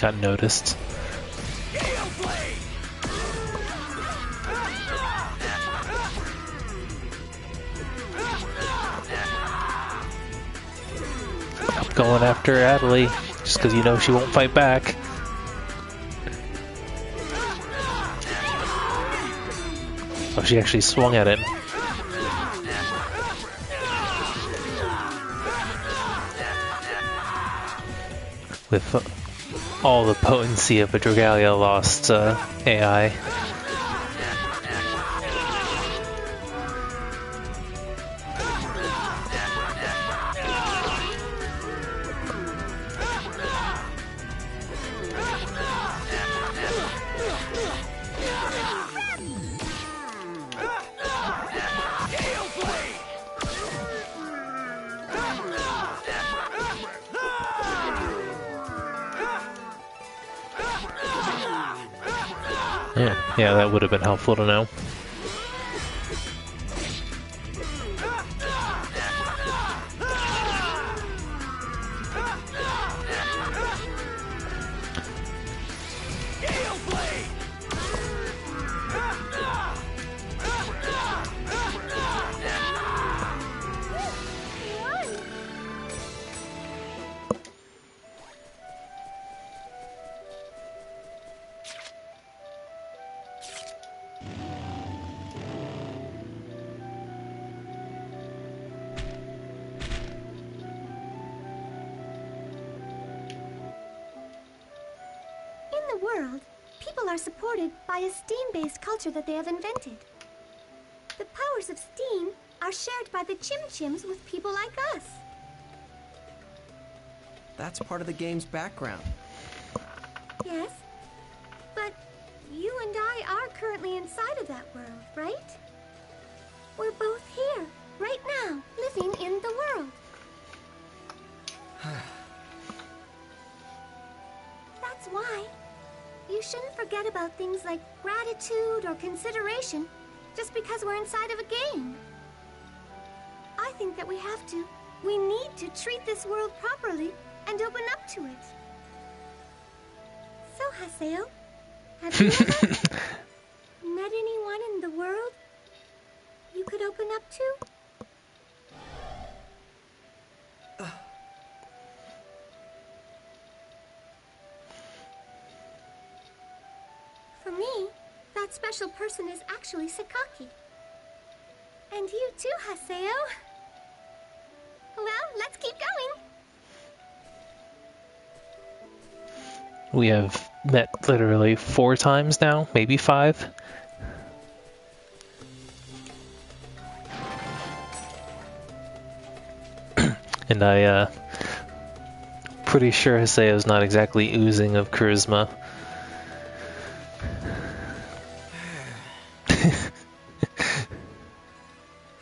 got noticed. I'm going after Adderley, just because you know she won't fight back. Oh, she actually swung at him. With all the potency of a Dragalia lost AI. Yeah, that would have been helpful to know. In the world, people are supported by a steam-based culture that they have invented. The powers of steam are shared by the Chim-Chims with people like us. That's part of the game's background. Yes, but you and I are currently inside of that world, right? We're both here, right now, living in the world. That's why you shouldn't forget about things like gratitude or consideration just because we're inside of a game. I think that we have to. We need to treat this world properly and open up to it. So, Haseo, have you ever met anyone in the world you could open up to? For me, that special person is actually Sakaki. And you too, Haseo. Well, let's keep going. We have met literally 4 times now, maybe 5. And pretty sure Haseo's not exactly oozing of charisma.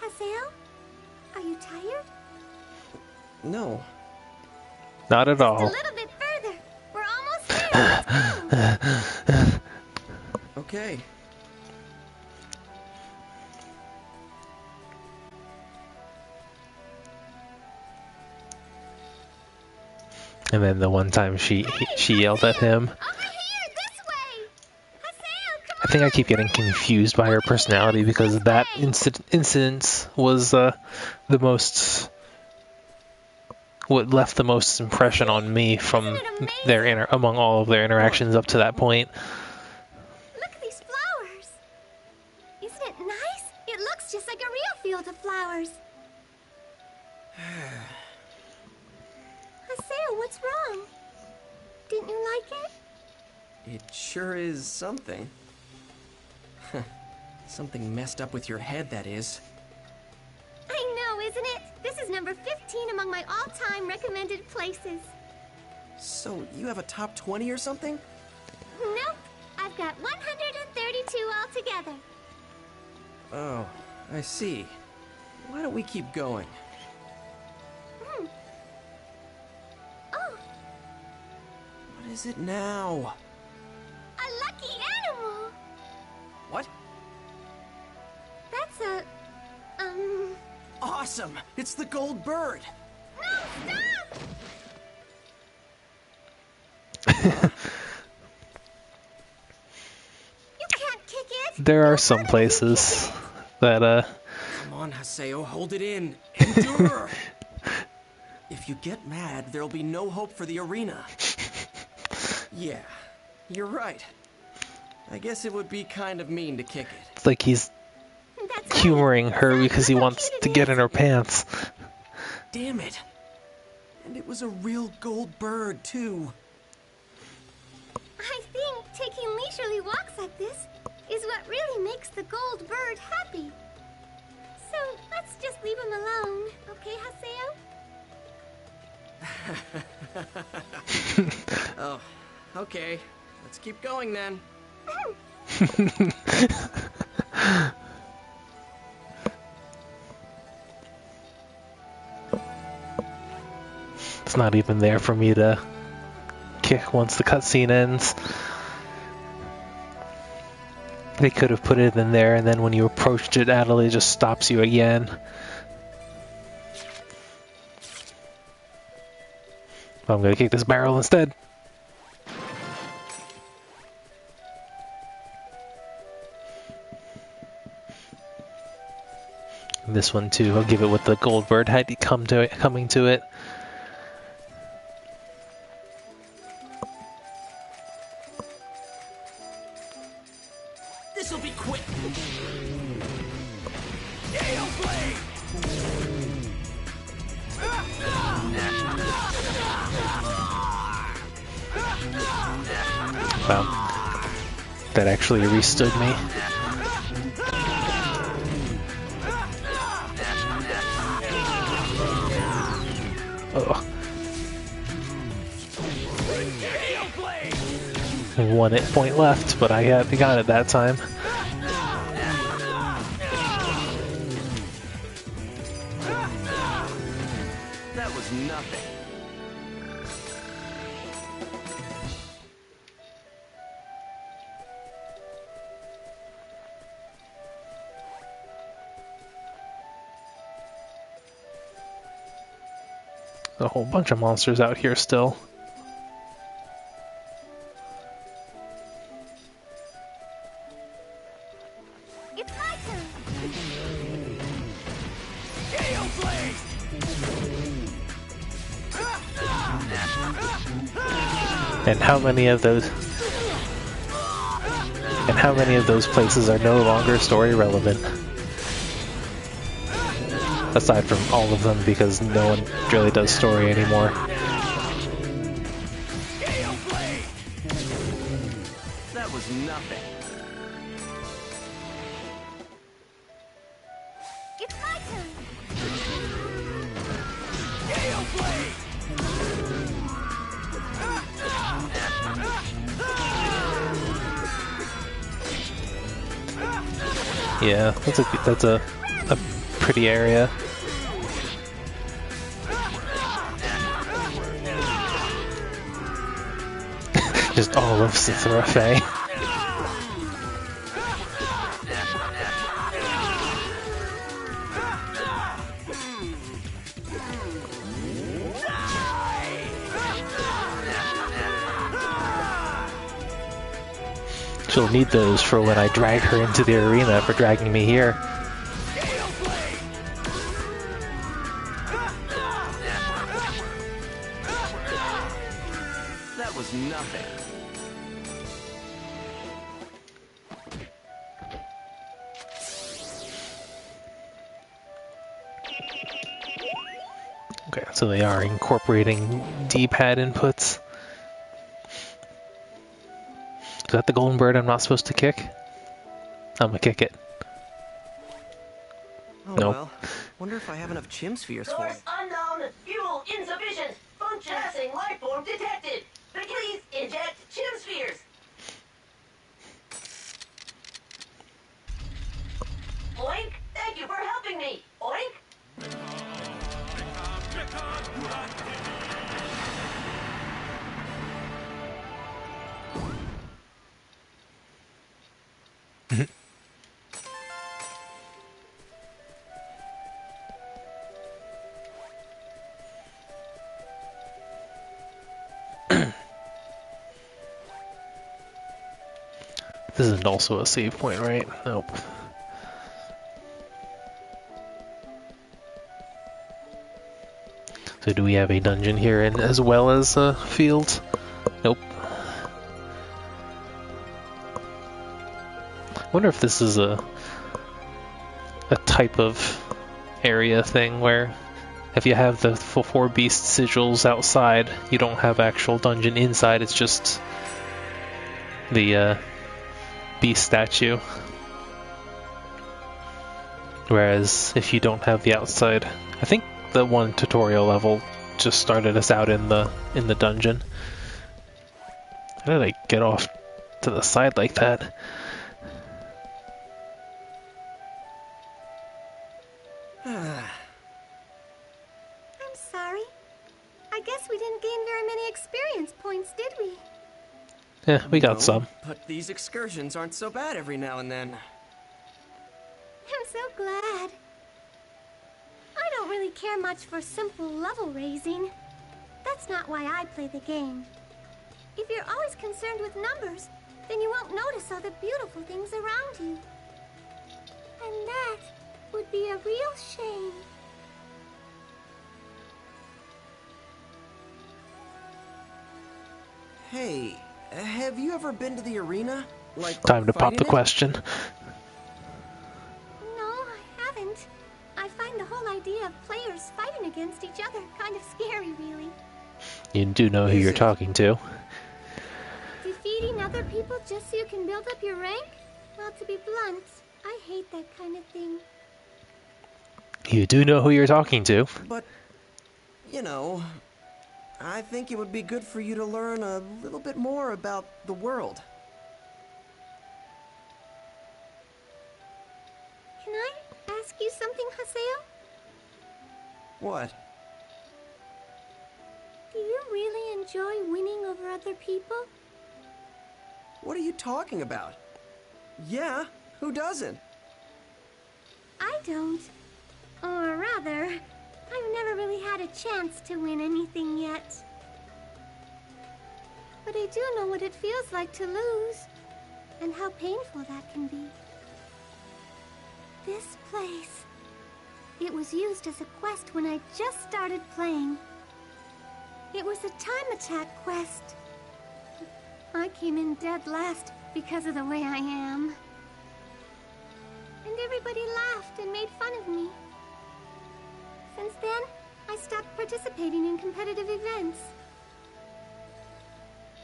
Haseo, are you tired? No. Not at Just a all. little bit further. We're almost there. Let's go. Okay. And then the one time she yelled at him. Over here, this way. Haseo, come I think I keep getting confused by her personality because that incident was the most, what left the most impression on me from among all of their interactions up to that point. Look at these flowers. Isn't it nice? It looks just like a real field of flowers. Haseo, what's wrong? Didn't you like it? It sure is something. Something messed up with your head, that is. I know, isn't it? This is number 15 among my all-time recommended places. So, you have a top 20 or something? Nope. I've got 132 altogether. Oh, I see. Why don't we keep going? Oh, What is it now? a lucky animal. What? That's a... Awesome! It's the gold bird! No, stop! You can't kick it. There are some places that Come on, Haseo, hold it in. Endure! If you get mad, there'll be no hope for the arena. Yeah, you're right. I guess it would be kind of mean to kick it. it's like he's That's right. humoring her Besides, because he look how wants cute to it get is. in her pants. Damn it! And it was a real gold bird, too. I think taking leisurely walks like this is what really makes the gold bird happy. So let's just leave him alone, okay, Haseo? Oh, okay. Let's keep going then. It's not even there for me to kick once the cutscene ends. They could have put it in there, and then when you approached it, Adelaide just stops you again. I'm gonna kick this barrel instead. This one too, I'll give it with the gold bird head coming to it. This'll be quick. Gale blade. Wow. That actually restood me. Oh. 1 hit point left, but I got it that time. That was nothing. A whole bunch of monsters out here still. It's my turn. And how many of those places are no longer story relevant? Aside from all of them, because no one really does story anymore. That was nothing. It's my turn. Yeah, that's a pretty area. Just all of Sithrafe. She'll need those for when I drag her into the arena for dragging me here. That was nothing. Okay, so they are incorporating D-pad inputs. Is that the golden bird I'm not supposed to kick? I'm gonna kick it. Oh Nope. well. Wonder if I have enough chim spheres for Source it. unknown. Fuel insufficient. Function passing life form detected. Please inject chim spheres. Oink. Thank you for helping me. Oink. This isn't also a save point, right? Nope. So do we have a dungeon here in, as well as a field? Nope. I wonder if this is a type of area thing where if you have the four beast sigils outside, you don't have actual dungeon inside, it's just the beast statue. Whereas if you don't have the outside, I think the one tutorial level just started us out in the dungeon. How did I get off to the side like that? I'm sorry. I guess we didn't gain very many experience points, did we? Yeah, we got No, some. But these excursions aren't so bad every now and then. I'm so glad. I don't really care much for simple level raising. That's not why I play the game. If you're always concerned with numbers, then you won't notice all the beautiful things around you. And that would be a real shame. Hey, have you ever been to the arena? Like Time to pop fighting the it? question. No, I haven't. I find the whole idea of players fighting against each other kind of scary, really. You do know who Is you're it? talking to. Defeating other people just so you can build up your rank? Well, to be blunt, I hate that kind of thing. You do know who you're talking to. But, you know, I think it would be good for you to learn a little bit more about the world. Can I ask you something, Haseo? What? Do you really enjoy winning over other people? What are you talking about? Yeah, who doesn't? I don't. Or rather, I've never really had a chance to win anything yet. But I do know what it feels like to lose, and how painful that can be. This place. It was used as a quest when I just started playing. It was a time attack quest. I came in dead last because of the way I am. And everybody laughed and made fun of me. Since then, I stopped participating in competitive events.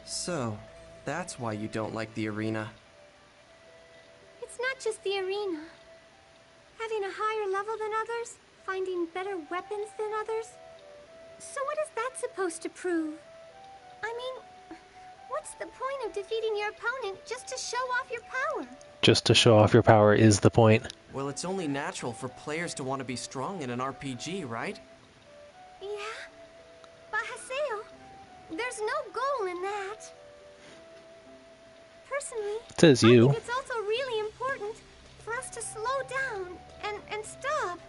So, that's why you don't like the arena. It's not just the arena. Having a higher level than others, finding better weapons than others. So what is that supposed to prove? I mean, what's the point of defeating your opponent just to show off your power? Just to show off your power is the point. Well, it's only natural for players to want to be strong in an RPG, right? Yeah, but Haseo, there's no goal in that. Personally, Says I you. think it's also really important for us to slow down and stop.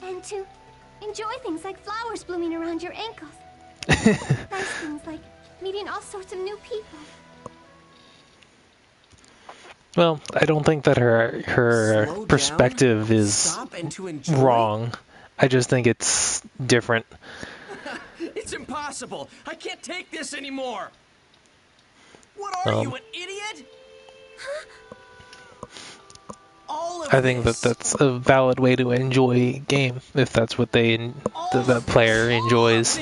And to enjoy things like flowers blooming around your ankles. Nice things like meeting all sorts of new people. Well, I don't think that her Slow down, perspective is stop, and to enjoy? wrong. I just think it's different. It's impossible! I can't take this anymore! What are you, an idiot? All of I think this. that's a valid way to enjoy a game, if that's what the player enjoys.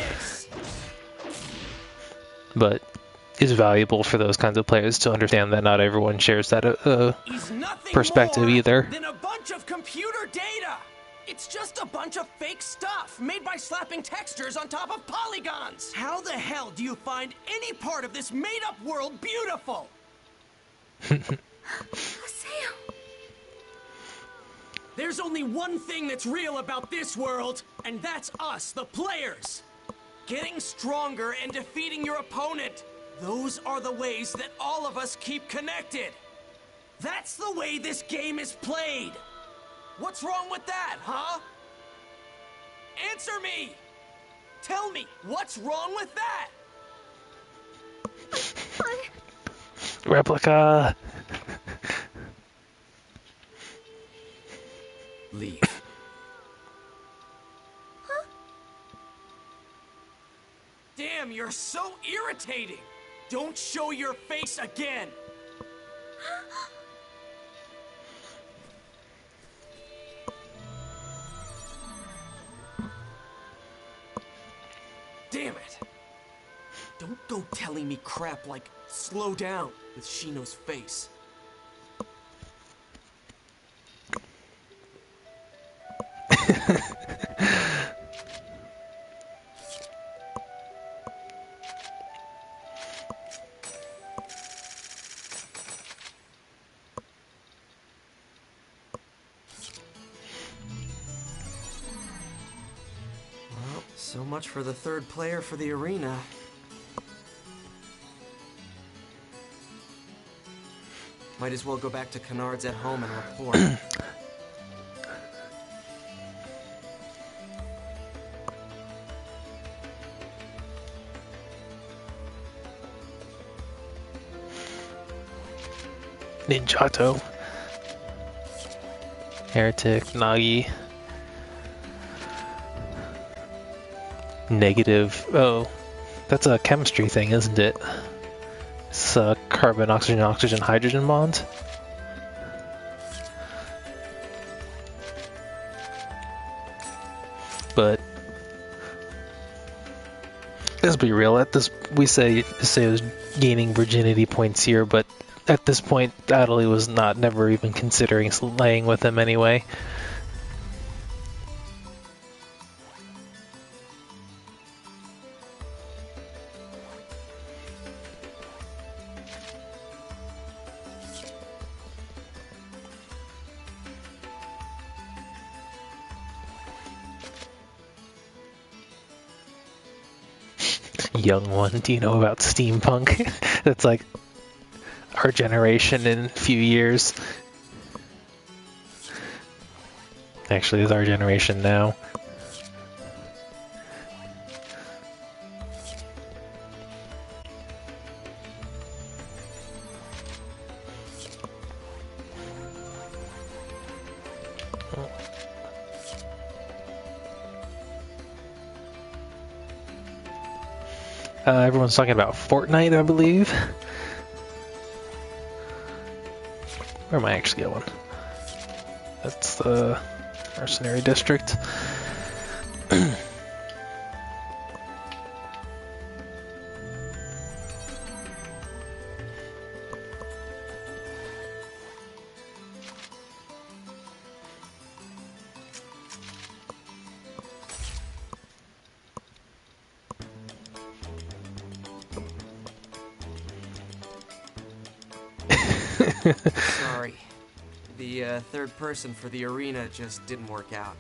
But it's valuable for those kinds of players to understand that not everyone shares that He's nothing perspective more either. than a bunch of computer data. It's just a bunch of fake stuff made by slapping textures on top of polygons. How the hell do you find any part of this made-up world beautiful? Haseo. There's only one thing that's real about this world, and that's us, the players. Getting stronger and defeating your opponent. Those are the ways that all of us keep connected. That's the way this game is played. What's wrong with that, huh? Answer me! Tell me, what's wrong with that? Replica. Leave. Huh? Damn, you're so irritating! Don't show your face again! Damn it! Don't go telling me crap like slow down with Shino's face. Well, so much for the third player for the arena. Might as well go back to Kennard's at home and report. Ninjato. Heretic, Nagi. Negative. Oh, that's a chemistry thing, isn't it? It's a carbon, oxygen, oxygen, hydrogen bond. But let's be real. At this, we say it was gaining virginity points here, but at this point, Adley was never even considering laying with him anyway. Young one, do you know about steampunk? That's like our generation in a few years. Actually, it's our generation now. Everyone's talking about Fortnite, I believe. Where am I actually going? That's the Mercenary District. Sorry. The third person for the arena just didn't work out.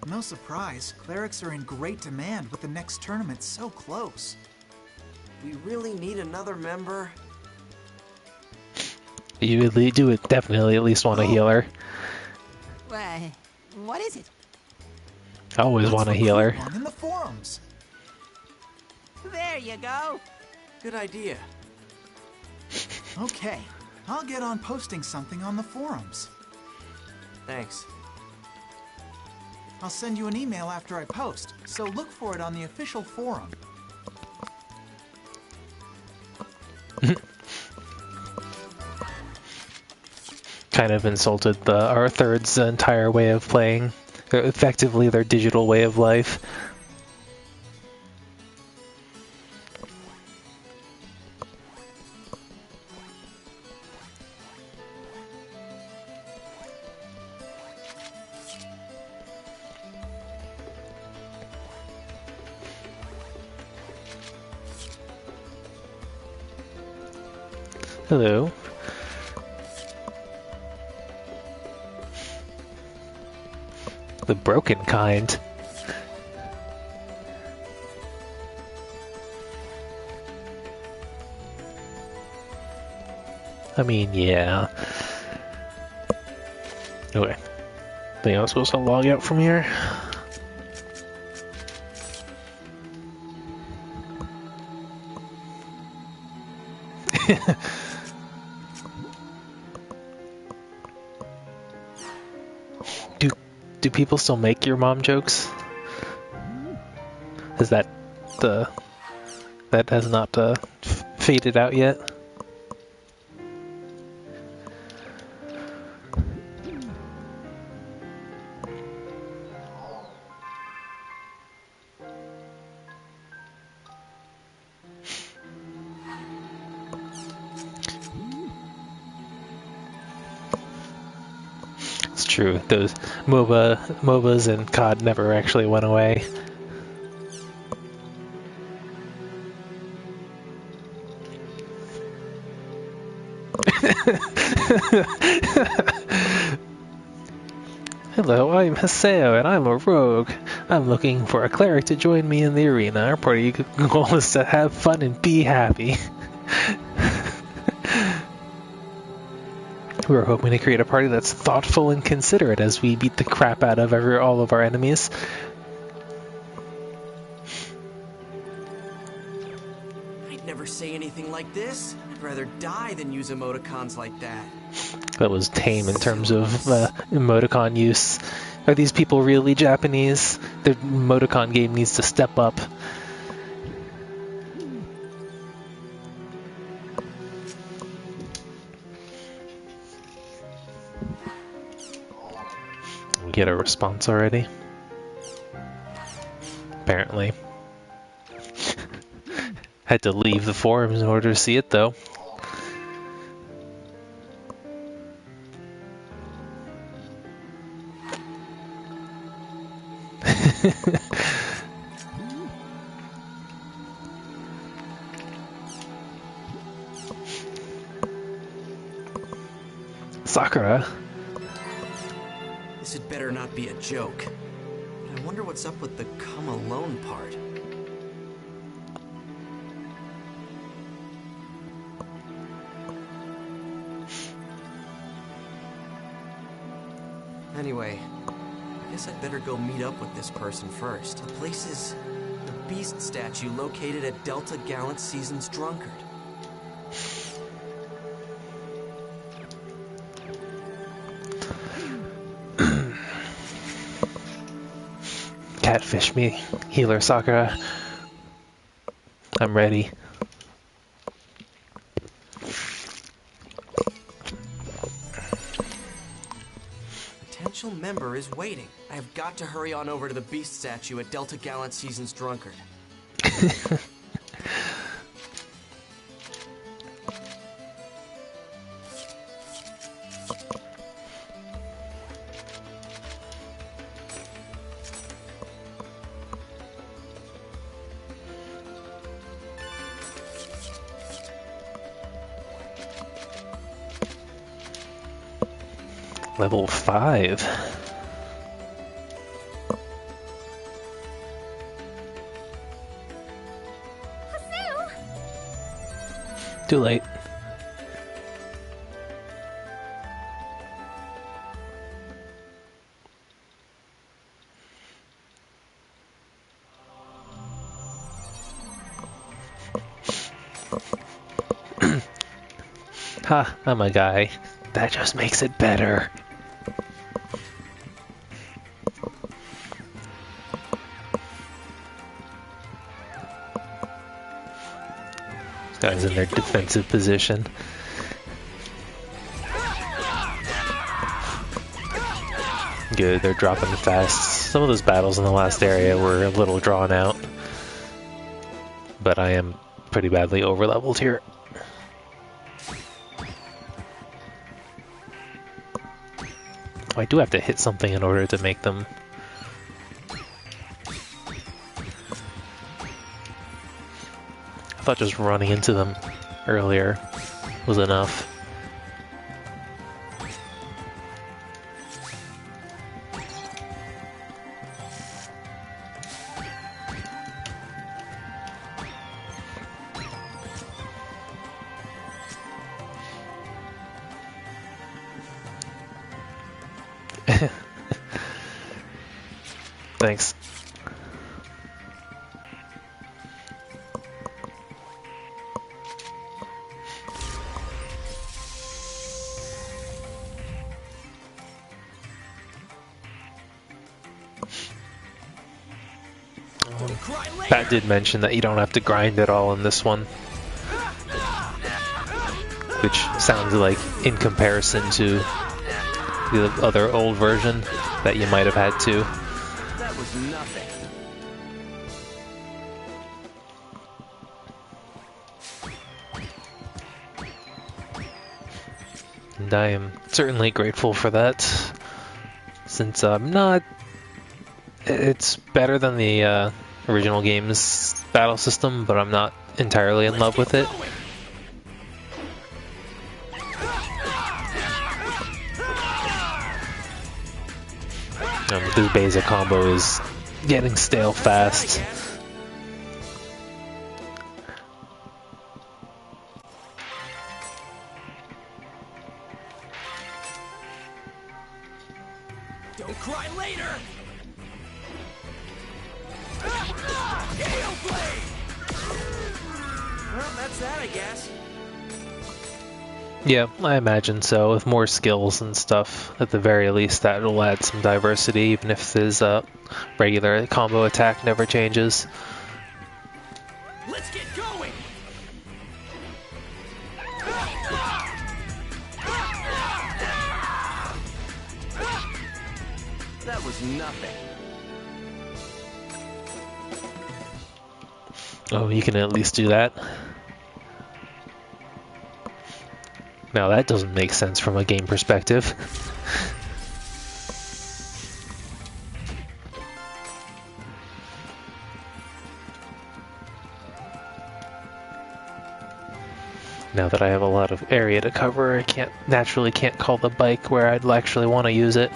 No surprise, clerics are in great demand with the next tournament so close. We really need another member? You would definitely at least want a healer. What is it? I always want a healer. One in the forums. There you go. Good idea. Okay, I'll get on posting something on the forums. Thanks. I'll send you an email after I post, so look for it on the official forum. Kind of insulted our third's entire way of playing, effectively their digital way of life. Hello. The broken kind. I mean, yeah. Okay. Think I'm supposed to log out from here? Do people still make your mom jokes? Is that that has not faded out yet? It's true. Those MOBAs and COD never actually went away. Hello, I'm Haseo, and I'm a rogue. I'm looking for a cleric to join me in the arena. Our party goal is to have fun and be happy. We're hoping to create a party that's thoughtful and considerate as we beat the crap out of all of our enemies. I'd never say anything like this. I'd rather die than use emoticons like that. That was tame in terms of emoticon use. Are these people really Japanese? Their emoticon game needs to step up. We get a response already? Apparently. Had to leave the forums in order to see it, though. Sakura? This had better not be a joke. But I wonder what's up with the come alone part. Anyway, I guess I'd better go meet up with this person first. The place is the Beast statue located at Delta Gallant Season's Drunkard. Catfish me, healer Sakura. I'm ready. Potential member is waiting. I have got to hurry on over to the Beast statue at Delta Gallant Season's Drunkard. Level 5. Hasu! Too late. Ha, I'm a guy. That just makes it better. Guys in their defensive position. Good, they're dropping fast. Some of those battles in the last area were a little drawn out. But I am pretty badly overleveled here. I do have to hit something in order to make them. I thought just running into them earlier was enough. Thanks. Pat did mention that you don't have to grind at all in this one, which sounds like, in comparison to the other old version, that you might have had to. That was nothing. And I am certainly grateful for that, since I'm not... It's better than the original game's battle system, but I'm not entirely in love with it. This basic combo is getting stale fast. Don't cry later! Well, that's that, I guess. Yeah, I imagine so. With more skills and stuff, at the very least, that will add some diversity, even if his regular combo attack never changes. Let's get going! That was nothing. Oh, you can at least do that. Now that doesn't make sense from a game perspective. Now that I have a lot of area to cover, I naturally can't call the bike where I'd actually want to use it.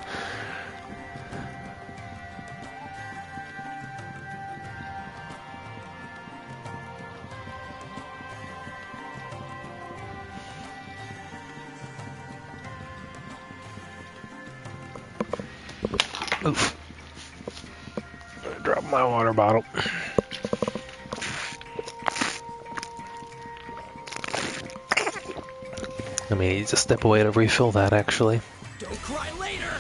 Oof. Drop my water bottle. I may need to step away to refill that, actually. Don't cry later!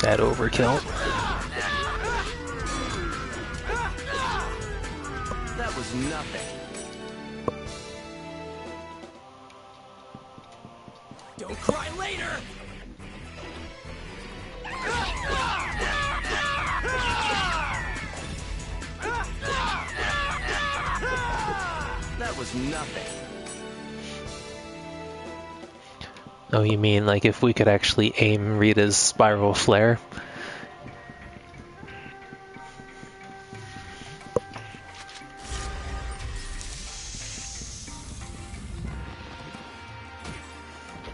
That overkill. That was nothing. Don't cry later! That was nothing. Oh, you mean like if we could actually aim Rita's spiral flare?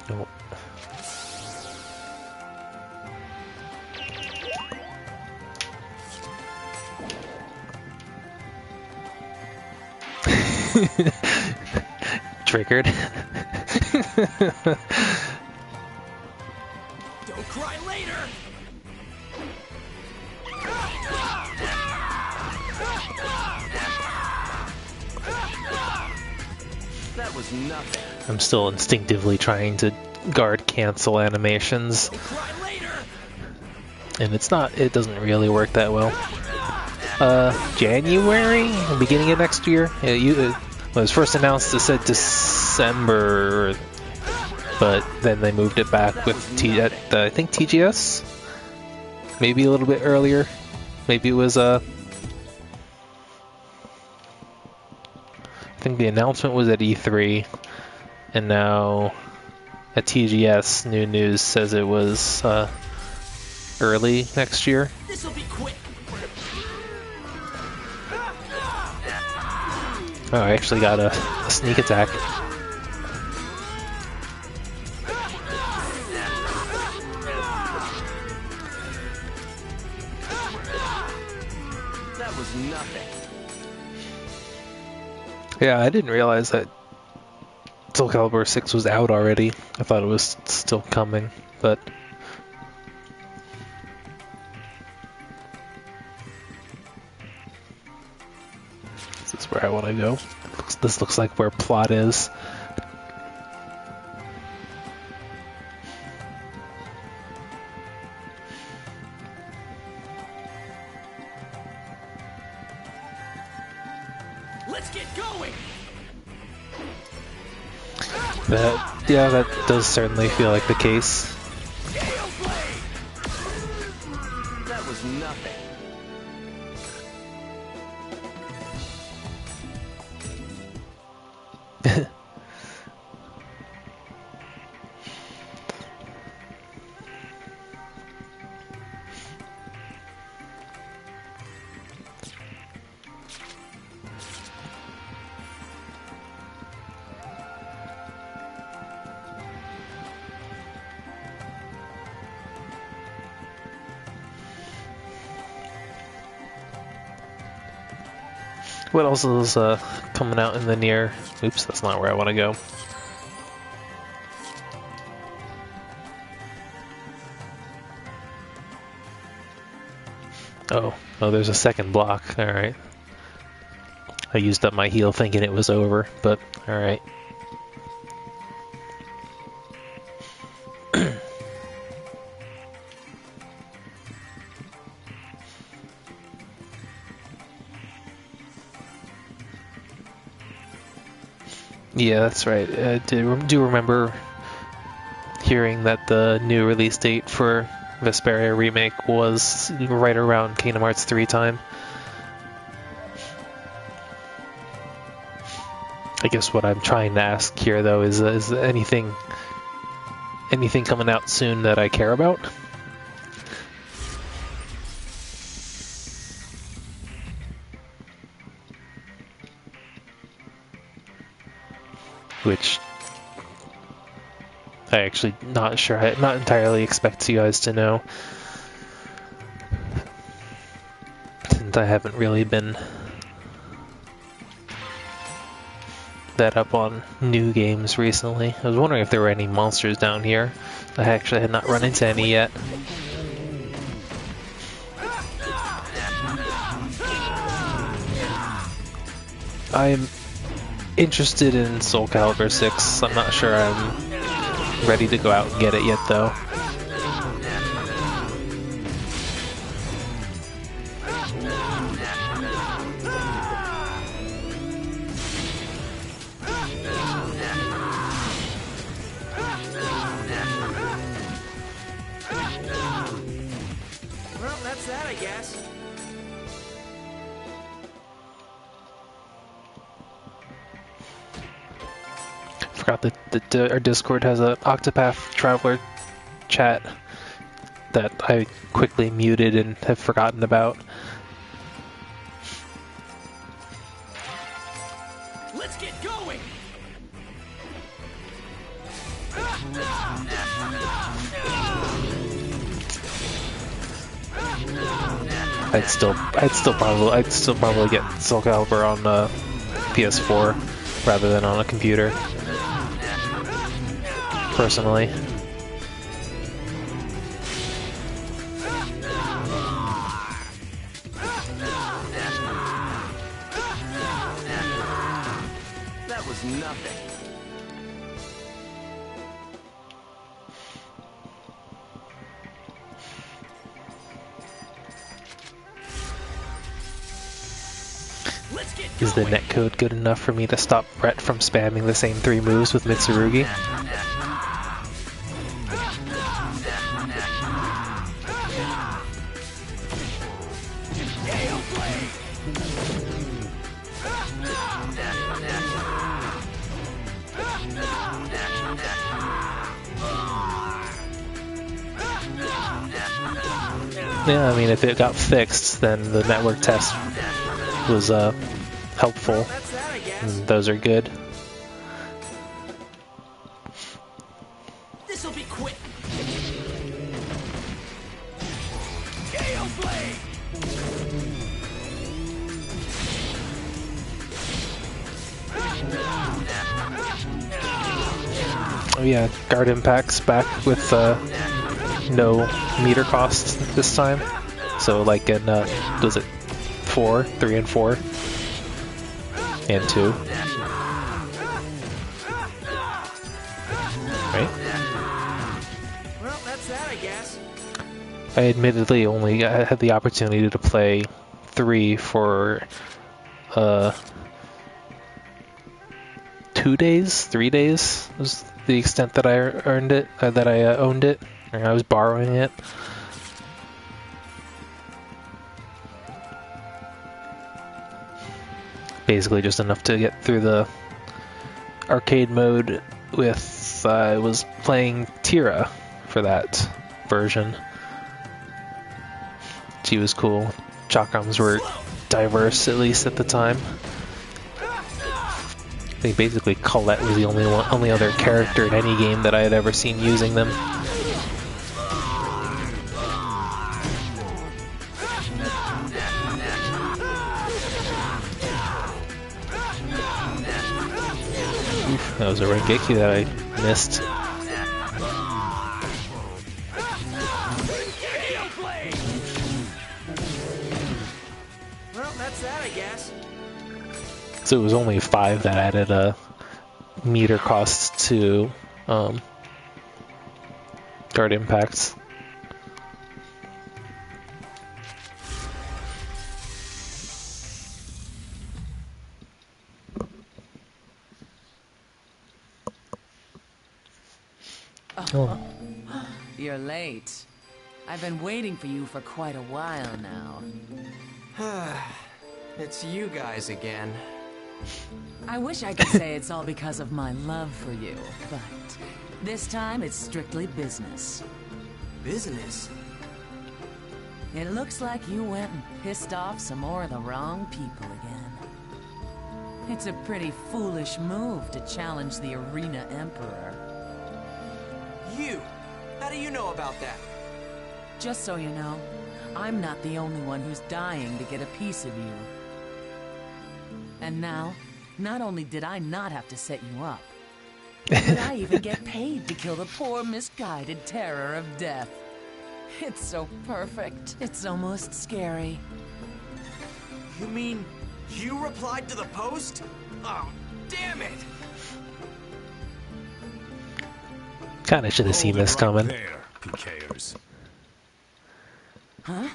Oh. Triggered. Don't cry later! That was nothing. I'm still instinctively trying to guard cancel animations, Don't cry later! and it doesn't really work that well. January? Beginning of next year? It was first announced, it said December, but then they moved it back with I think TGS? Maybe a little bit earlier. Maybe it was, I think the announcement was at E3, and now at TGS, new news says it was, early next year. This'll be quick. Oh, I actually got a sneak attack. That was nothing. Yeah, I didn't realize that Soul Calibur 6 was out already. I thought it was still coming, but... This is where I want to go. This looks like where plot is. Let's get going. Yeah, that does certainly feel like the case. That was nothing. What else is coming out in the near... Oops, that's not where I want to go. Oh, there's a second block. Alright. I used up my heal thinking it was over, but alright. Yeah, that's right. I do remember hearing that the new release date for Vesperia Remake was right around Kingdom Hearts 3 time. I guess what I'm trying to ask here, though, is anything coming out soon that I care about? Which I actually not entirely expect you guys to know, since I haven't really been that up on new games recently. I was wondering if there were any monsters down here. I actually had not run into any yet. I'm interested in Soul Calibur 6. I'm not sure I'm ready to go out and get it yet, though. Well, that's that, I guess. Forgot that our Discord has a Octopath Traveler chat that I quickly muted and have forgotten about. Let's get going! I'd still probably get Soul Calibur on PS4 rather than on a computer. Personally. That was nothing. Is the netcode good enough for me to stop Brett from spamming the same 3 moves with Mitsurugi? Yeah, I mean, if it got fixed, then the network test was helpful. That's that, I guess. And those are good. This'll be quick. Gale Blade! Oh yeah, guard impacts back with no meter cost this time. So like in was it 4, 3, and 4, and 2, right? Well, that's that, I guess. I admittedly only had the opportunity to play 3 for 2 days, 3 days was the extent that I earned it, that I owned it, or I was borrowing it. Basically just enough to get through the arcade mode with, I was playing Tira for that version. She was cool. Chakrams were diverse, at least at the time. I think basically Colette was the only other character in any game that I had ever seen using them. Oof, that was a Rengeki that I missed. Well, that's that, I guess. So it was only 5 that added a meter cost to guard impacts. Oh. You're late. I've been waiting for you for quite a while now. It's you guys again. I wish I could say it's all because of my love for you, but this time it's strictly business. Business? It looks like you went and pissed off some more of the wrong people again. It's a pretty foolish move to challenge the Arena Emperor. You! How do you know about that? Just so you know, I'm not the only one who's dying to get a piece of you. And now, Not only did I not have to set you up, but I even get paid to kill the poor misguided terror of death. It's so perfect. It's almost scary. You mean you replied to the post? Oh, damn it! Kinda should have seen this coming. There, PKers. Huh?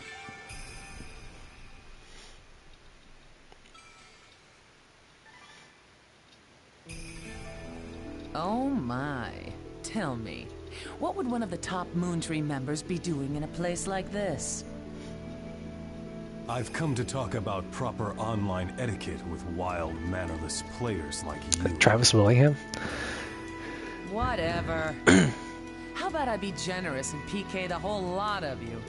Oh my. Tell me, what would one of the top Moontree members be doing in a place like this? I've come to talk about proper online etiquette with wild, mannerless players like you. Travis Willingham? Whatever. How about I be generous and PK the whole lot of you?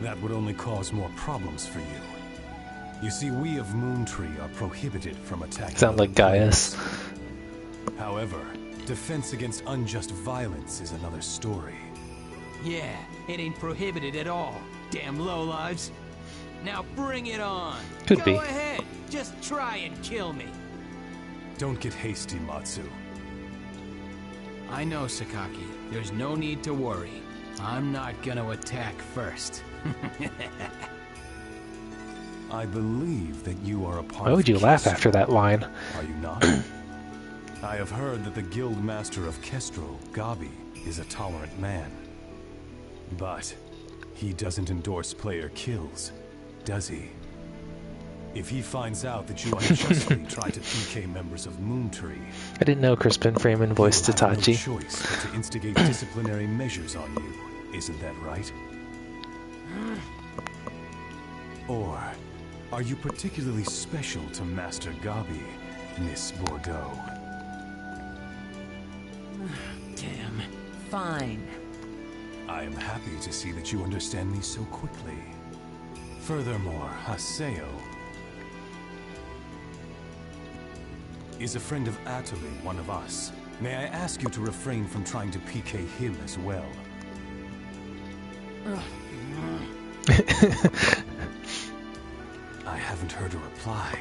That would only cause more problems for you. You see, we of Moontree are prohibited from attacking. Sound like Gaius. However, defense against unjust violence is another story. Yeah, it ain't prohibited at all. Damn lowlives. Now bring it on. Could be. Go ahead. Just try and kill me. Don't get hasty, Matsu. I know, Sakaki. There's no need to worry. I'm not gonna attack first. I believe that you are a part Why would you laugh after that line? Are you not? I have heard that the guild master of Kestrel, Gabi, is a tolerant man. But he doesn't endorse player kills, does he? If he finds out that you unjustly try to PK members of Moontree, I didn't know Crispin Freeman voiced he'll have Itachi. no choice but to instigate disciplinary measures on you. Isn't that right? Or are you particularly special to Master Gabi, Miss Bordeaux? Damn. Fine. I am happy to see that you understand me so quickly. Furthermore, Haseo is a friend of Atali, one of us. May I ask you to refrain from trying to PK him as well? I haven't heard a reply.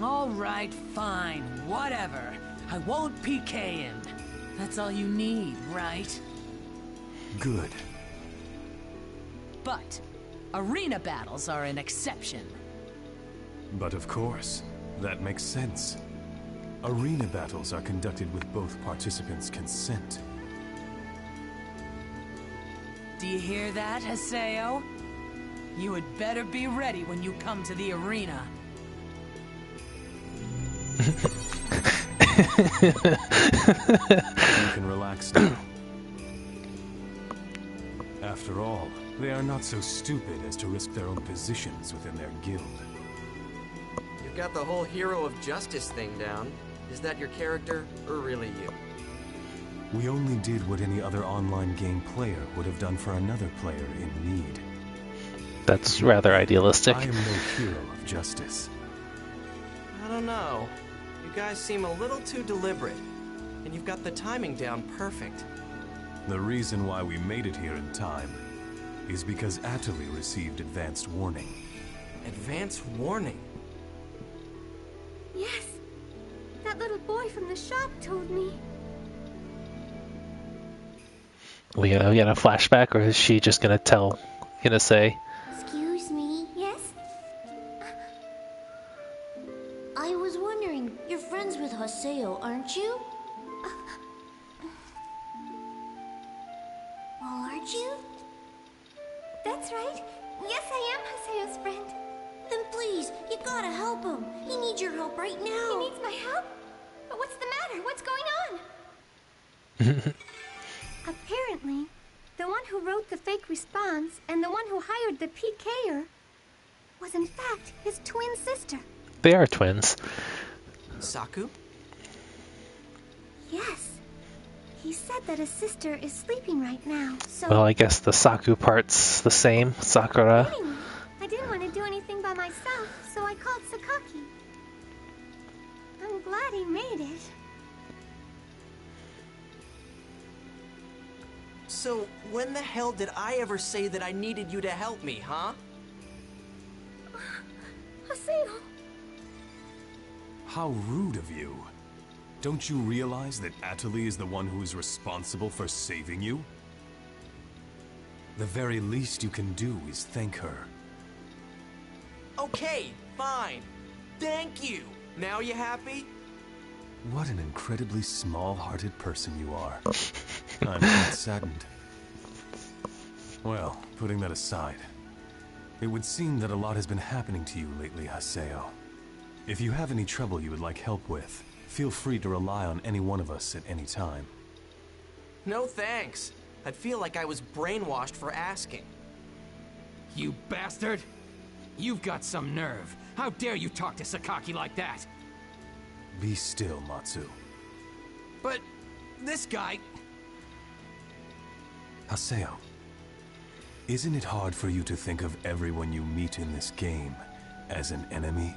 All right, fine. Whatever. I won't PK him. That's all you need, right? Good. But arena battles are an exception. But of course, that makes sense. Arena battles are conducted with both participants' consent. Do you hear that, Haseo? You had better be ready when you come to the arena. You can relax now. After all, they are not so stupid as to risk their own positions within their guild. You've got the whole hero of justice thing down. Is that your character, or really you? We only did what any other online game player would have done for another player in need. That's rather idealistic. I am no hero of justice. I don't know. You guys seem a little too deliberate. And you've got the timing down perfect. The reason why we made it here in time is because Atali received advanced warning. Advance warning? Yes. That little boy from the shop told me. We get a flashback, or is she just gonna say? Excuse me, yes? I was wondering, you're friends with Haseo, aren't you? Well, aren't you? That's right. Yes, I am Haseo's friend. Then please, you gotta help him. He needs your help right now. He needs my help? But what's the matter? What's going on? Apparently, the one who wrote the fake response and the one who hired the PKer was in fact his twin sister. They are twins. Saku? Yes. He said that his sister is sleeping right now, so... Well, I guess the Saku part's the same. Sakura. Anyway, I didn't want to do anything by myself, so I called Sakaki. I'm glad he made it. So, when the hell did I ever say that I needed you to help me, huh? Haseo. How rude of you. Don't you realize that Atali is the one who is responsible for saving you? The very least you can do is thank her. Okay, fine. Thank you. Now you happy? What an incredibly small-hearted person you are. I'm quite saddened. Well, putting that aside, it would seem that a lot has been happening to you lately, Haseo. If you have any trouble you would like help with, feel free to rely on any one of us at any time. No thanks. I'd feel like I was brainwashed for asking. You bastard! You've got some nerve. How dare you talk to Sakaki like that? Be still, Matsu. But this guy... Haseo, isn't it hard for you to think of everyone you meet in this game as an enemy?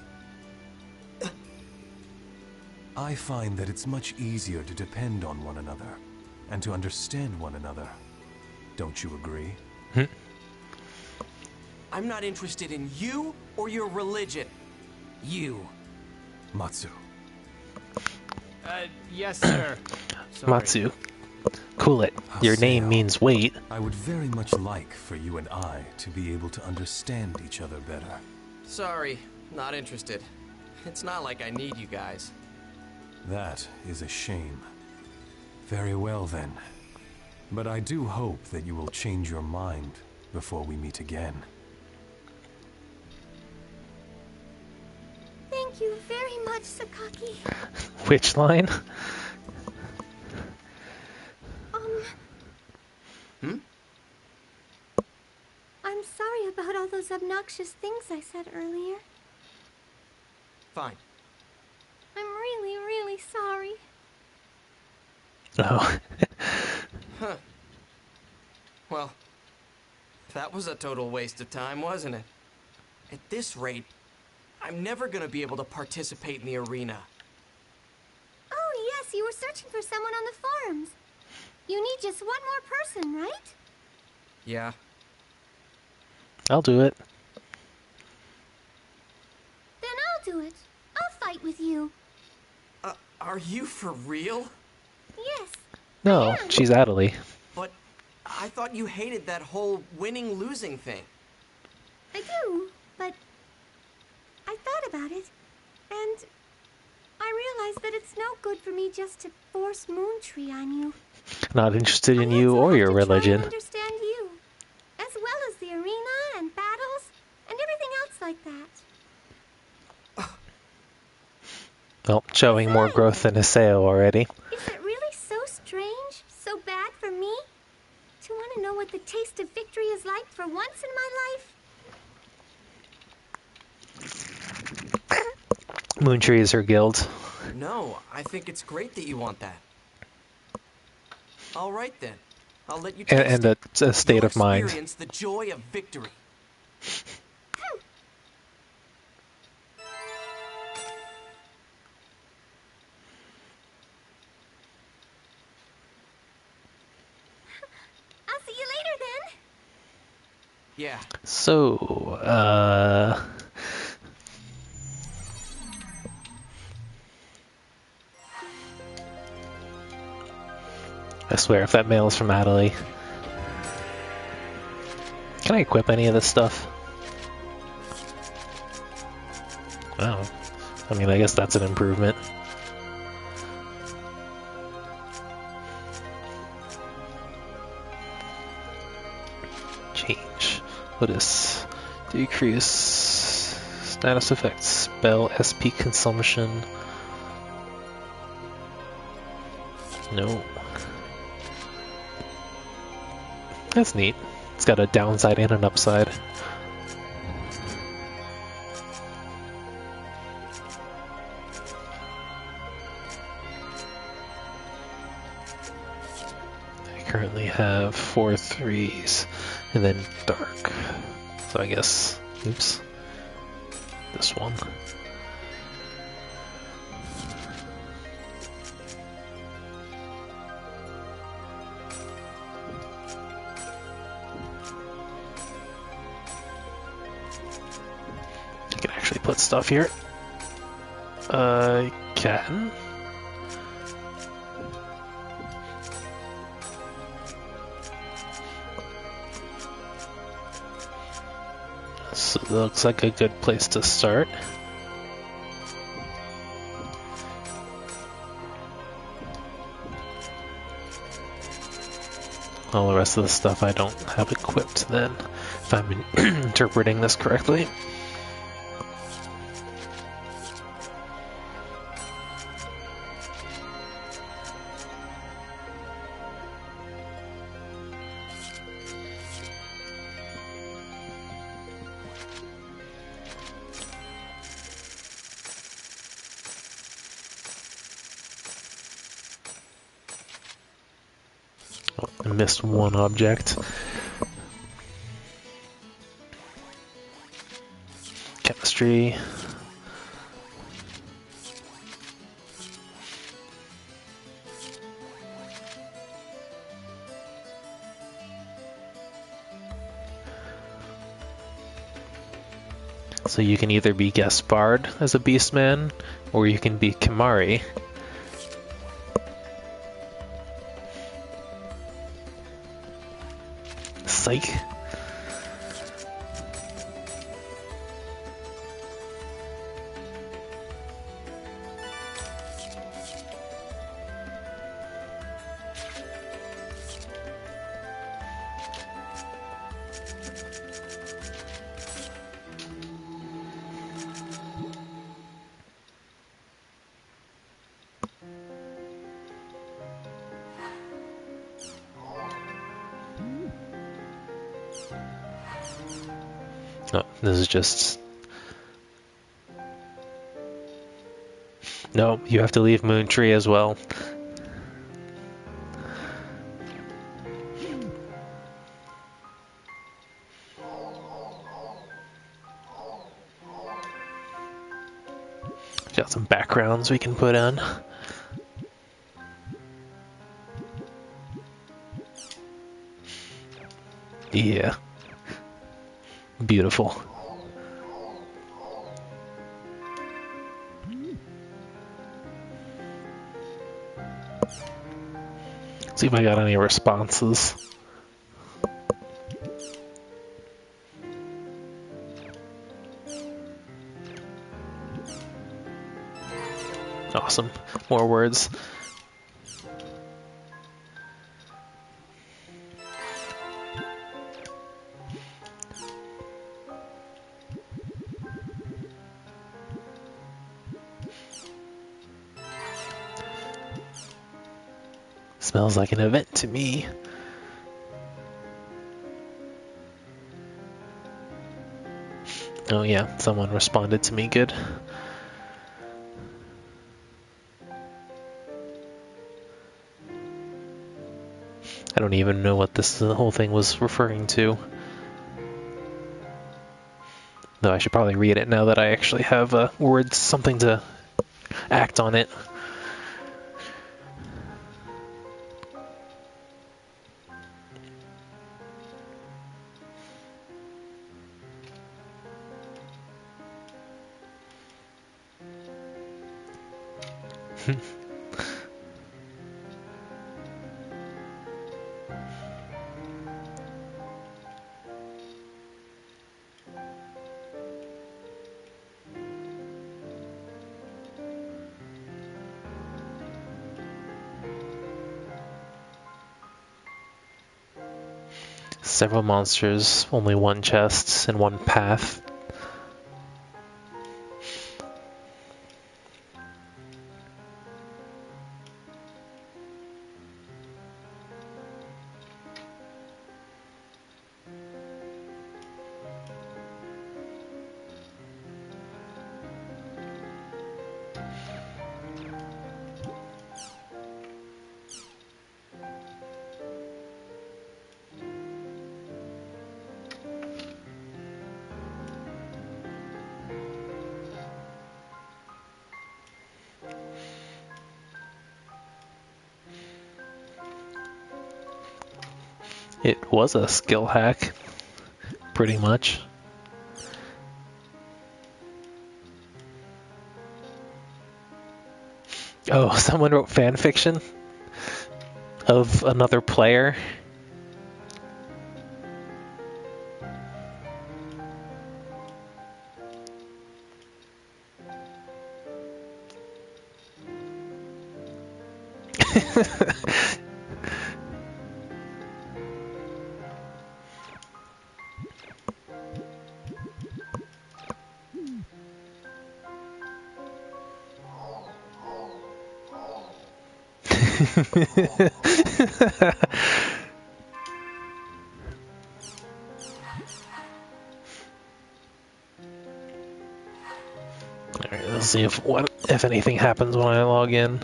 I find that it's much easier to depend on one another and to understand one another. Don't you agree? I'm not interested in you or your religion. You. Matsu. Yes, sir. Sorry. Matsu. Cool it. Your name means wait. I would very much like for you and I to be able to understand each other better. Sorry, not interested. It's not like I need you guys. That is a shame. Very well then. But I do hope that you will change your mind before we meet again. Thank you very much, Sakaki. Which line? I'm sorry about all those obnoxious things I said earlier. Fine. I'm really, really sorry. Oh. Huh. Well, that was a total waste of time, wasn't it? At this rate, I'm never gonna be able to participate in the arena. Oh, yes, you were searching for someone on the forums. You need just one more person, right? Yeah. I'll do it. Then I'll do it. I'll fight with you. Are you for real? Yes. No, she's Atali. But I thought you hated that whole winning-losing thing. I do, but I thought about it, and I realized that it's no good for me just to force Moontree on you. Not interested in you or your religion. I understand you, as well as the arena and battles and everything else like that. Well, showing more growth than Haseo already. Is it really so strange, so bad for me, to want to know what the taste of victory is like for once in my life? Moontree is her guild. No, I think it's great that you want that. All right then, I'll let you taste And a state You'll of mind. experience the joy of victory. I'll see you later then. Yeah. So, I swear, if that mail is from Atali. Can I equip any of this stuff? Wow. I mean, I guess that's an improvement. Change. What is? Decrease status effects, spell SP consumption. No. That's neat. It's got a downside and an upside. I currently have 4 3s and then dark. So I guess, oops, this one. I can actually put stuff here. Can. So it looks like a good place to start. All the rest of the stuff I don't have equipped then, if I'm interpreting this correctly. Oh, I missed one object. Chemistry. So you can either be Gaspard as a Beastman, or you can be Kimari. Psych. No, this is just... No, you have to leave Moon Tree as well. Got some backgrounds we can put in. Yeah. Beautiful. See if I got any responses. Awesome. More words. Smells like an event to me. Oh yeah, someone responded to me, good. I don't even know what this whole thing was referring to. Though I should probably read it now that I actually have words, something to act on it. Several monsters, only one chest, and one path. It was a skill hack, pretty much. Oh, someone wrote fan fiction of another player. Alright, let's see if anything happens when I log in. You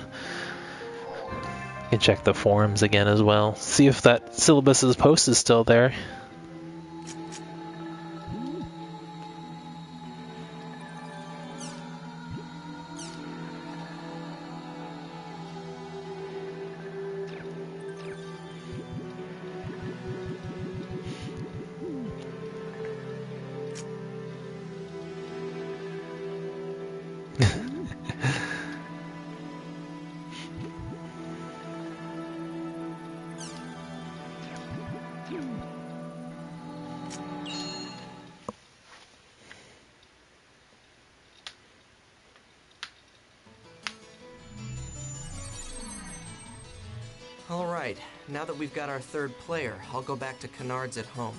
can check the forums again as well. See if that syllabus's post is still there. Alright, now that we've got our third player, I'll go back to Kennard's at home.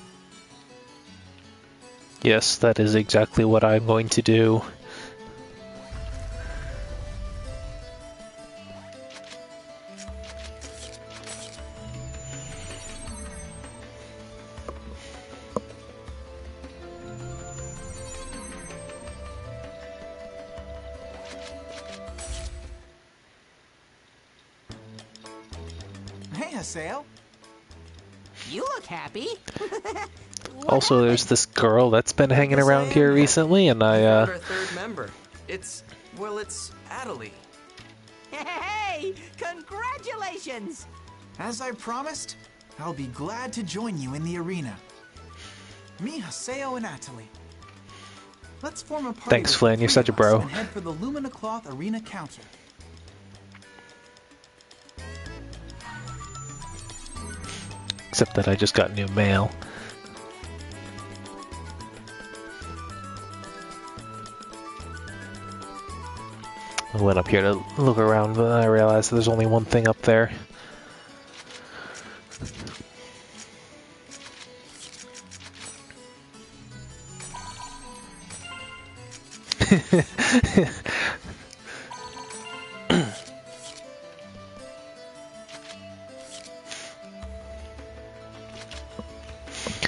Yes, that is exactly what I'm going to do. Hey, Haseo. You look happy. Also, there's this girl that's been hanging around here recently, and We found our third member. It's Adelie. Hey, congratulations! As I promised, I'll be glad to join you in the arena. Me, Haseo, and Atali. Let's form a party. Thanks, with Flynn, the you're three such a of us bro. And head for the Lumina Cloth Arena counter. except that I just got new mail. I went up here to look around, but I realized there's only one thing up there.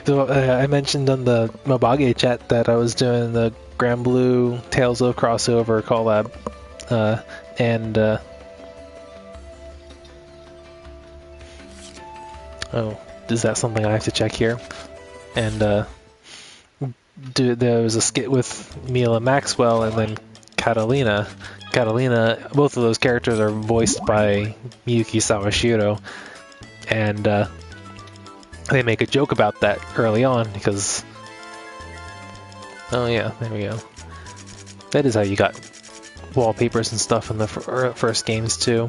So I mentioned on the Mobage chat that I was doing the Grand Blue Tales of crossover collab, and oh, is that something I have to check here? And there was a skit with Mila Maxwell and then Catalina. Catalina, both of those characters are voiced by Miyuki Sawashiro, and they make a joke about that early on because, oh yeah, there we go. That is how you got wallpapers and stuff in the first games too.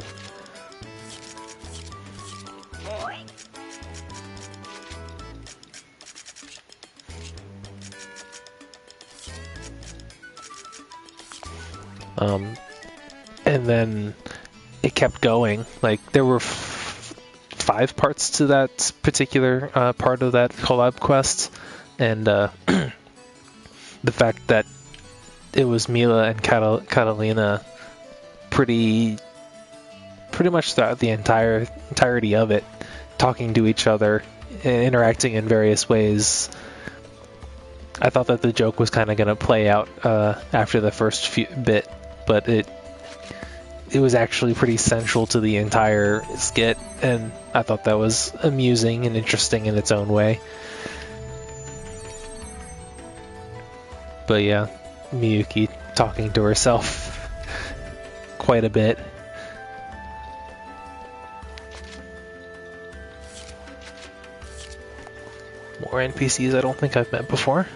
And then it kept going. Like there were 5 parts to that particular part of that collab quest, and the fact that it was Mila and Catalina pretty much throughout the entirety of it, talking to each other and interacting in various ways. I thought that the joke was kind of going to play out after the first bit, but it was actually pretty central to the entire skit, and I thought that was amusing and interesting in its own way. But yeah, Miyuki talking to herself quite a bit. More NPCs I don't think I've met before.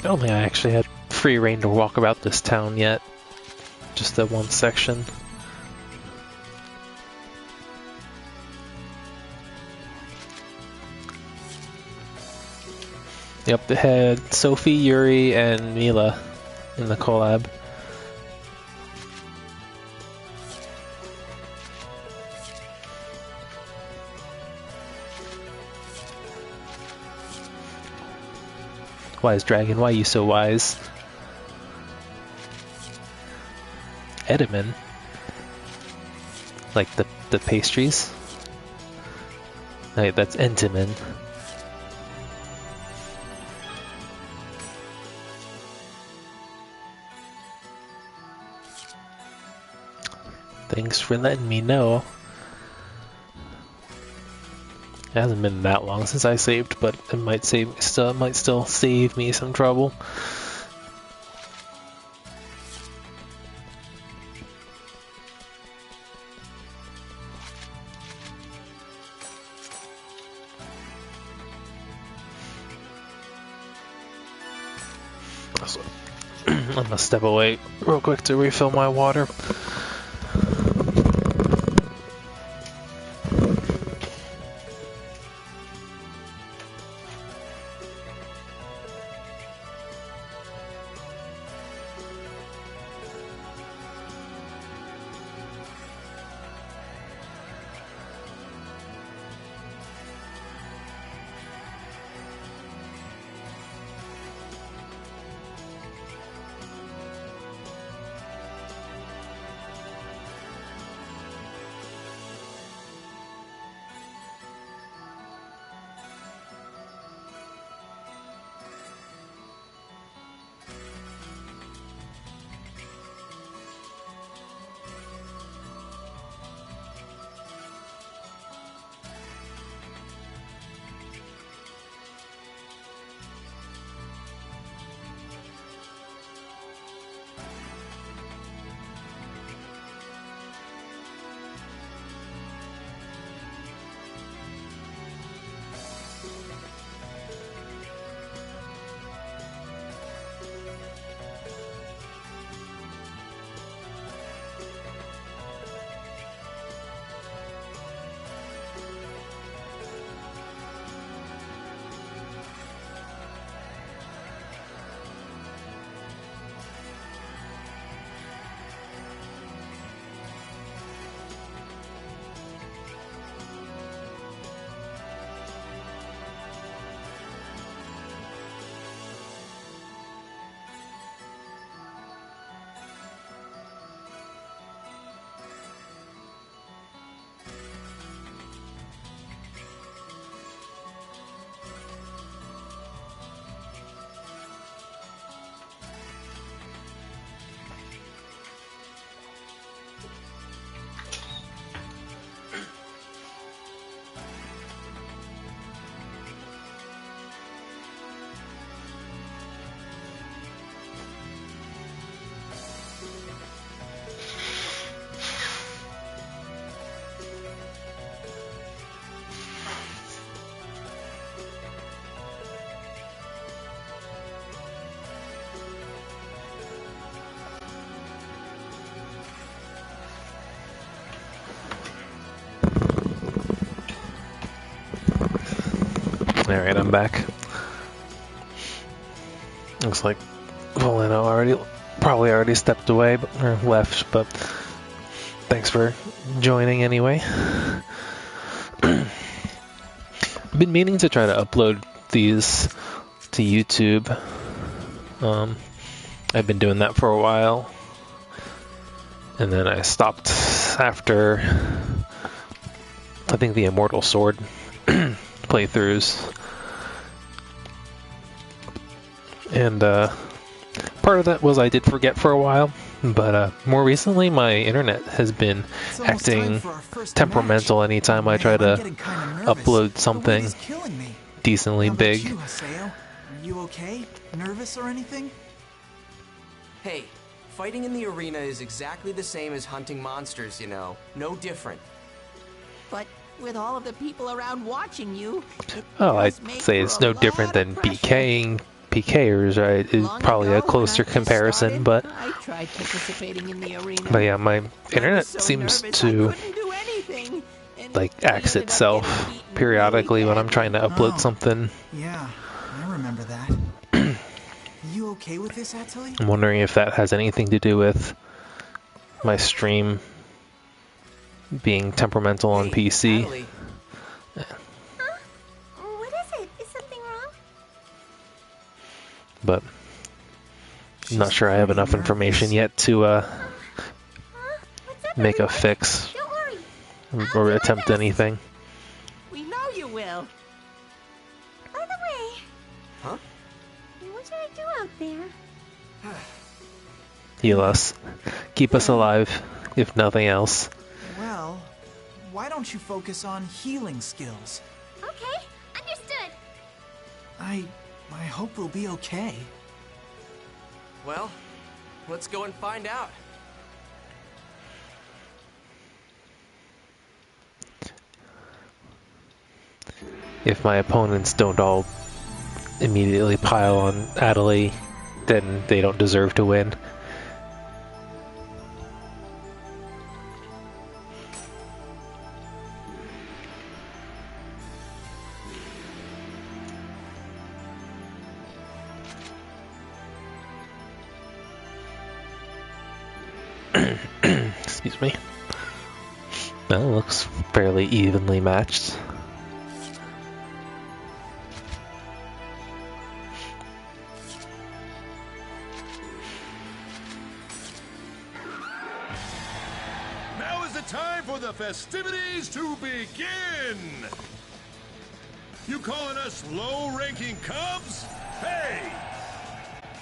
don't think I actually had free reign to walk about this town yet. Just that one section. Yep, they had Sophie, Yuri, and Mila in the collab. Wise Dragon, why are you so wise? Edaman? Like the pastries? No, that's Entenmann. Thanks for letting me know. It hasn't been that long since I saved, but it might still save me some trouble. So, I'm gonna step away real quick to refill my water. Alright, I'm back. Looks like Volano probably already stepped away, or left, but thanks for joining anyway. I've been meaning to try to upload these to YouTube. I've been doing that for a while, and then I stopped after, I think, the Immortal Sword playthroughs. And part of that was I did forget for a while, but more recently my internet has been acting temperamental anytime I try to upload something decently big. Are you okay? Nervous or anything? Hey, fighting in the arena is exactly the same as hunting monsters, you know. No different. But with all of the people around watching you, Oh, I'd say it's no different than PKing PKers, right, is Long probably ago, a closer when I first comparison, started, but I tried participating in the arena. yeah, my I was internet so seems nervous to I couldn't do anything, and like we axe ended up itself getting beaten periodically really when I'm trying to upload Oh. something. Yeah, I remember that. You okay with this, Atali? I'm wondering if that has anything to do with my stream being temperamental on Hey, PC. Natalie. Huh? What is it? Is something wrong? But I'm not She's sure I have pretty enough information nervous. yet to Huh? What's up, make a everyone? fix Don't worry. or I'll do my attempt best. anything. We know you will. By the way, Huh? what should I do out there? Heal us. Keep us alive, if nothing else. Well, why don't you focus on healing skills? Okay, understood. I hope we'll be okay. Well, let's go and find out. If my opponents don't all immediately pile on Adelaide, then they don't deserve to win. Excuse me. That looks fairly evenly matched. Now is the time for the festivities to begin! You calling us low-ranking cubs? Hey!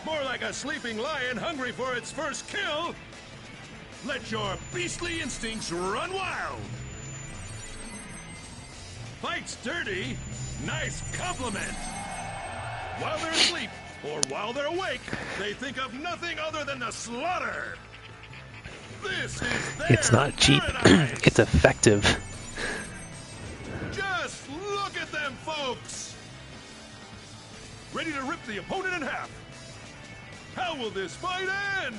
More like a sleeping lion hungry for its first kill! Let your beastly instincts run wild! Fight's dirty? Nice compliment! While they're asleep, or while they're awake, they think of nothing other than the slaughter! This is their It's not cheap, paradise. it's effective. Just look at them, folks! Ready to rip the opponent in half. How will this fight end?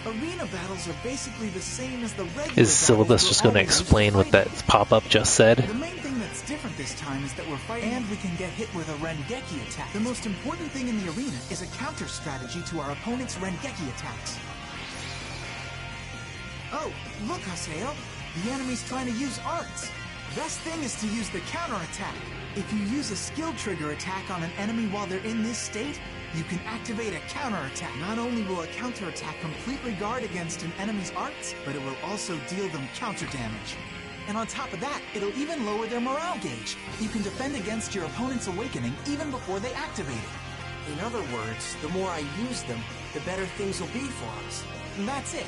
Arena battles are basically the same as the regular Is Syllabus battles just we're going to always used explain what fighting. that pop-up just said? The main thing that's different this time is that we're fighting and we can get hit with a Rengeki attack. The most important thing in the arena is a counter strategy to our opponent's Rengeki attacks. Oh, look, Haseo. The enemy's trying to use arts. Best thing is to use the counter attack. If you use a skill trigger attack on an enemy while they're in this state, you can activate a counter attack. Not only will a counter attack completely guard against an enemy's arts, but it will also deal them counter damage. And on top of that, it'll even lower their morale gauge. You can defend against your opponent's awakening even before they activate it. In other words, the more I use them, the better things will be for us. And that's it.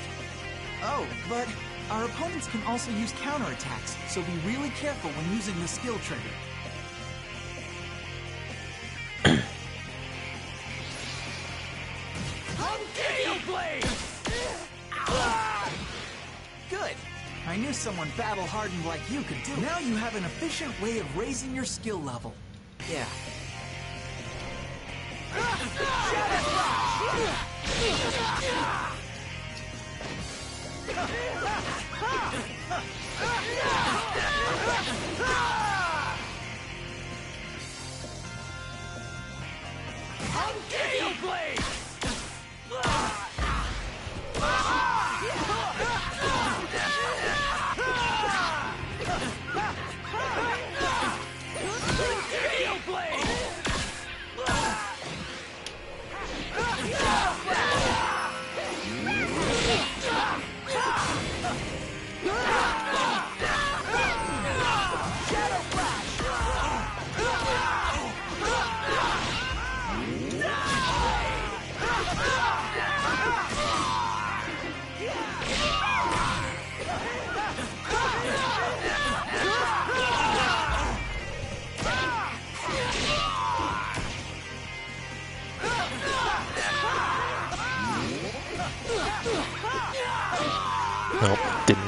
Oh, but our opponents can also use counterattacks, so be really careful when using the skill trigger. Good. I knew someone battle-hardened like you could do it. Now you have an efficient way of raising your skill level. Yeah.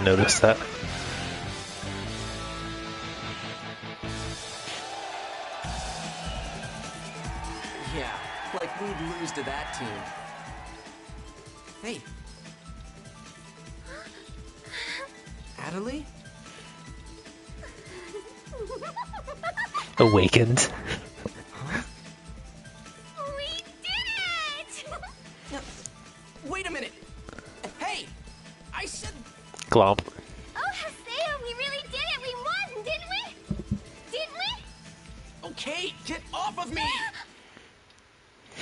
didn't notice that. Yeah, like we'd lose to that team. Hey. Adelie? Awakened. We did it! Wait a minute! Hey! I said... Glomp. Oh, Haseo, we really did it! We won, didn't we? Didn't we? Okay, get off of me!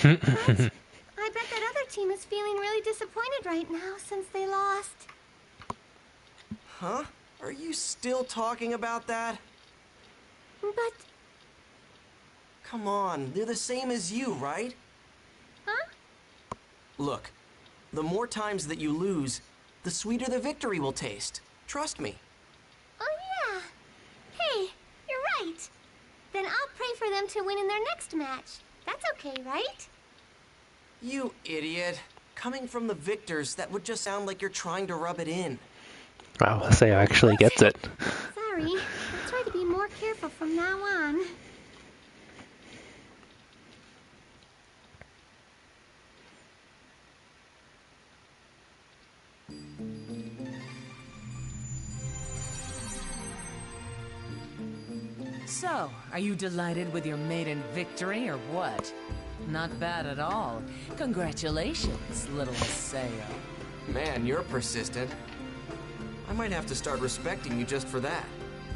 I bet that other team is feeling really disappointed right now since they lost. Huh? Are you still talking about that? But... Come on, they're the same as you, right? Huh? Look, the more times that you lose, the sweeter the victory will taste. Trust me. Oh, yeah. Hey, you're right. Then I'll pray for them to win in their next match. That's okay, right? You idiot. Coming from the victors, that would just sound like you're trying to rub it in. Wow, Haseo actually gets it. Sorry. I'll try to be more careful from now on. So, are you delighted with your maiden victory, or what? Not bad at all. Congratulations, little Haseo. Man, you're persistent. I might have to start respecting you just for that.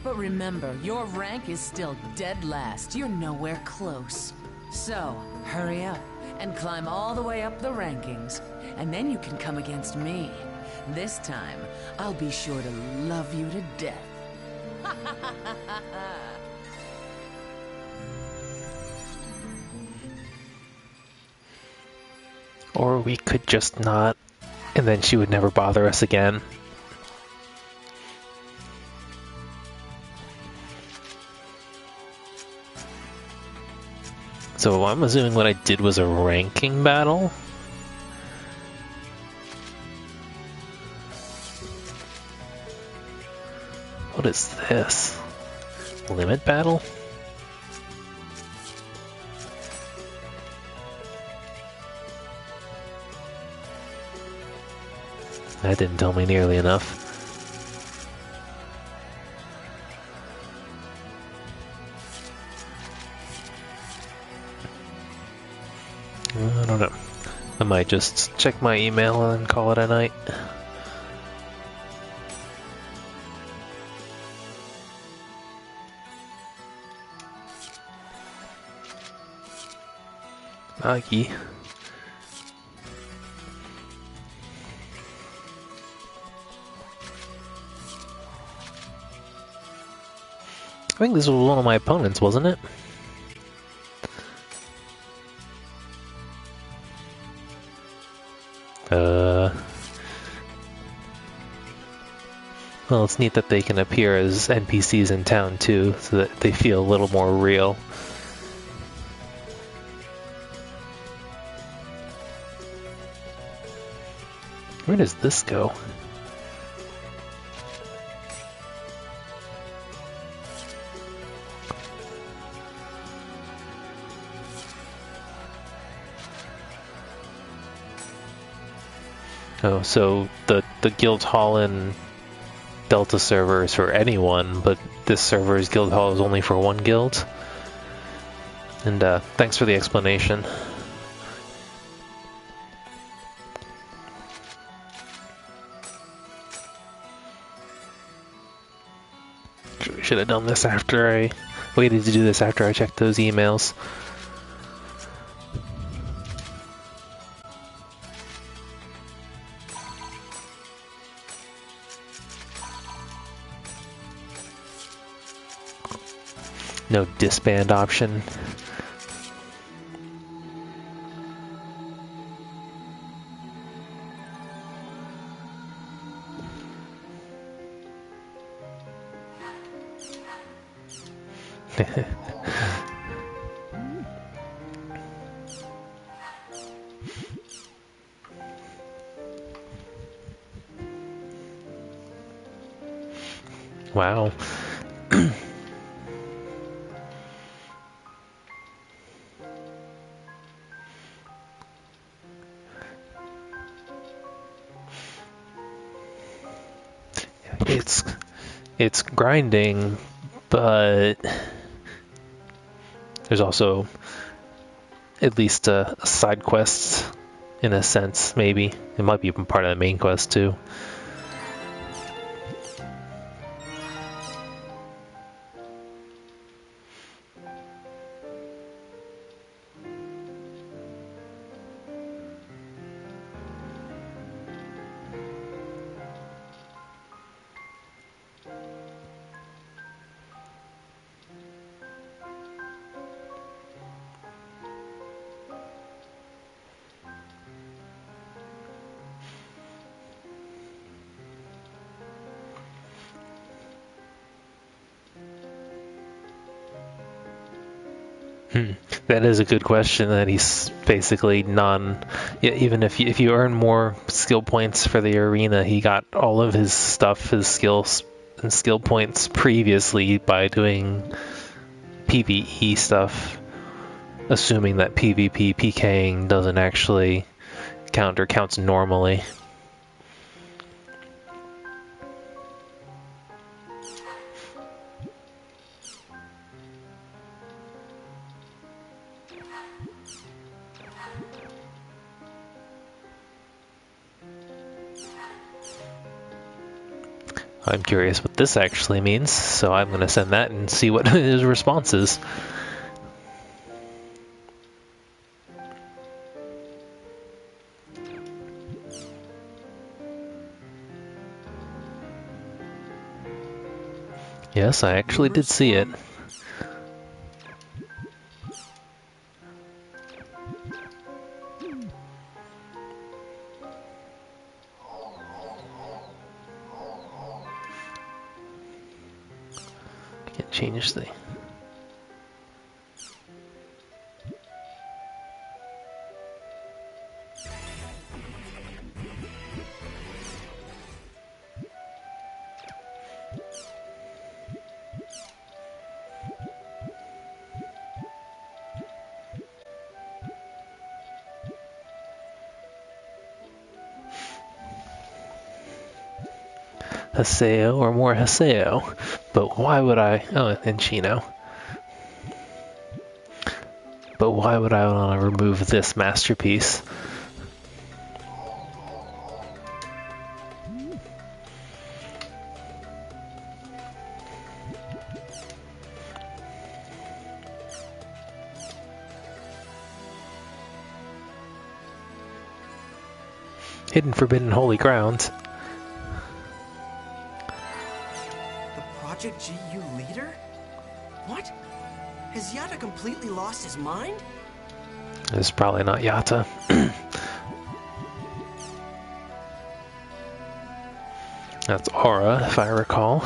But remember, your rank is still dead last. You're nowhere close. So, hurry up and climb all the way up the rankings. And then you can come against me. This time, I'll be sure to love you to death. Or we could just not, and then she would never bother us again. So I'm assuming what I did was a ranking battle? What is this? Limit battle? That didn't tell me nearly enough. I don't know. I might just check my email and call it a night. Maggie. I think this was one of my opponents, wasn't it? Well, it's neat that they can appear as NPCs in town too, so that they feel a little more real. Where does this go? Oh, so the Guild Hall and Delta server is for anyone, but this server's Guild Hall is only for one guild. And thanks for the explanation. Should have done this after I waited to do this after I checked those emails. No disband option. Wow. It's grinding, but there's also at least a side quest in a sense, maybe. It might be even part of the main quest too. That is a good question. That he's basically none. Yeah, even if you earn more skill points for the arena, he got all of his stuff, his skills and skill points previously by doing PvE stuff. Assuming that PvP PKing doesn't actually count or counts normally. I'm curious what this actually means, so I'm going to send that and see what his response is. Yes, I actually did see it. Can't change the... Haseo or more Haseo. But why would I... Oh, and Chino. But why would I want to remove this masterpiece? Hidden Forbidden Holy Ground. The Project GU leader? What? Has Yata completely lost his mind? It's probably not Yata. That's Aura, if I recall.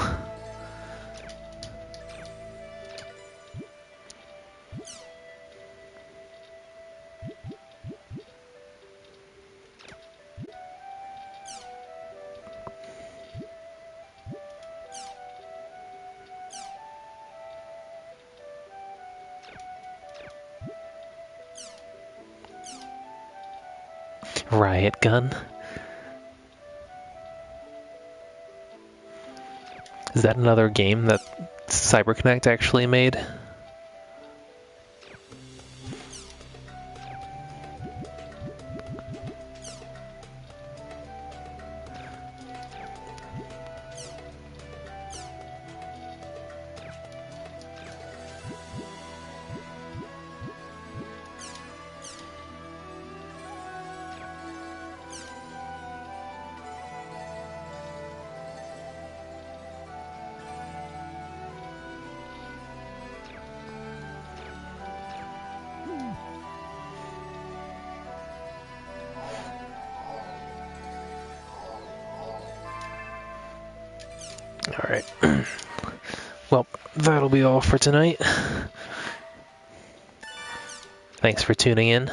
Riot Gun. Is that another game that CyberConnect actually made? Alright. Well, that'll be all for tonight. Thanks for tuning in.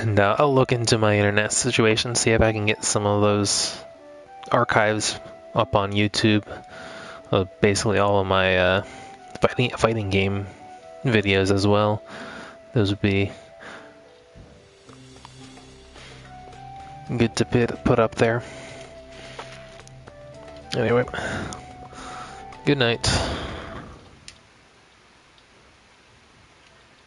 And I'll look into my internet situation, see if I can get some of those archives up on YouTube. Basically all of my fighting game videos as well. Those would be good to put up there. Anyway, good night.